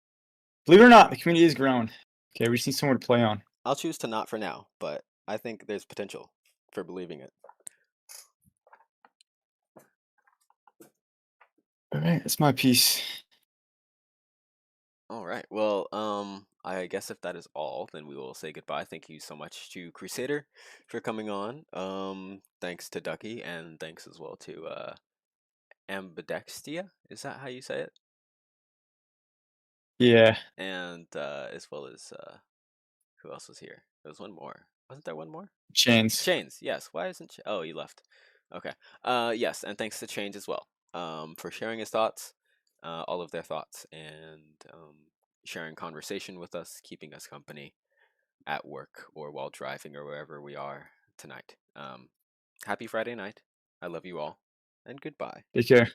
believe it or not, the community is grown. Okay, we just need somewhere to play on. I'll choose to not for now, but I think there's potential for believing it. All right, that's my piece. All right. Well, I guess if that is all, then we will say goodbye. Thank you so much to Crusader for coming on. Thanks to Ducky, and thanks as well to Ambxdia. Is that how you say it? Yeah, And as well as who else was here? There was one more. Wasn't there one more? chains. Chains. Yes. Why isn't? Oh, you left. Okay. Yes, and thanks to Chains as well. For sharing his thoughts, all of their thoughts, and sharing conversation with us, keeping us company at work or while driving or wherever we are tonight. Happy Friday night. I love you all, and goodbye. Take care.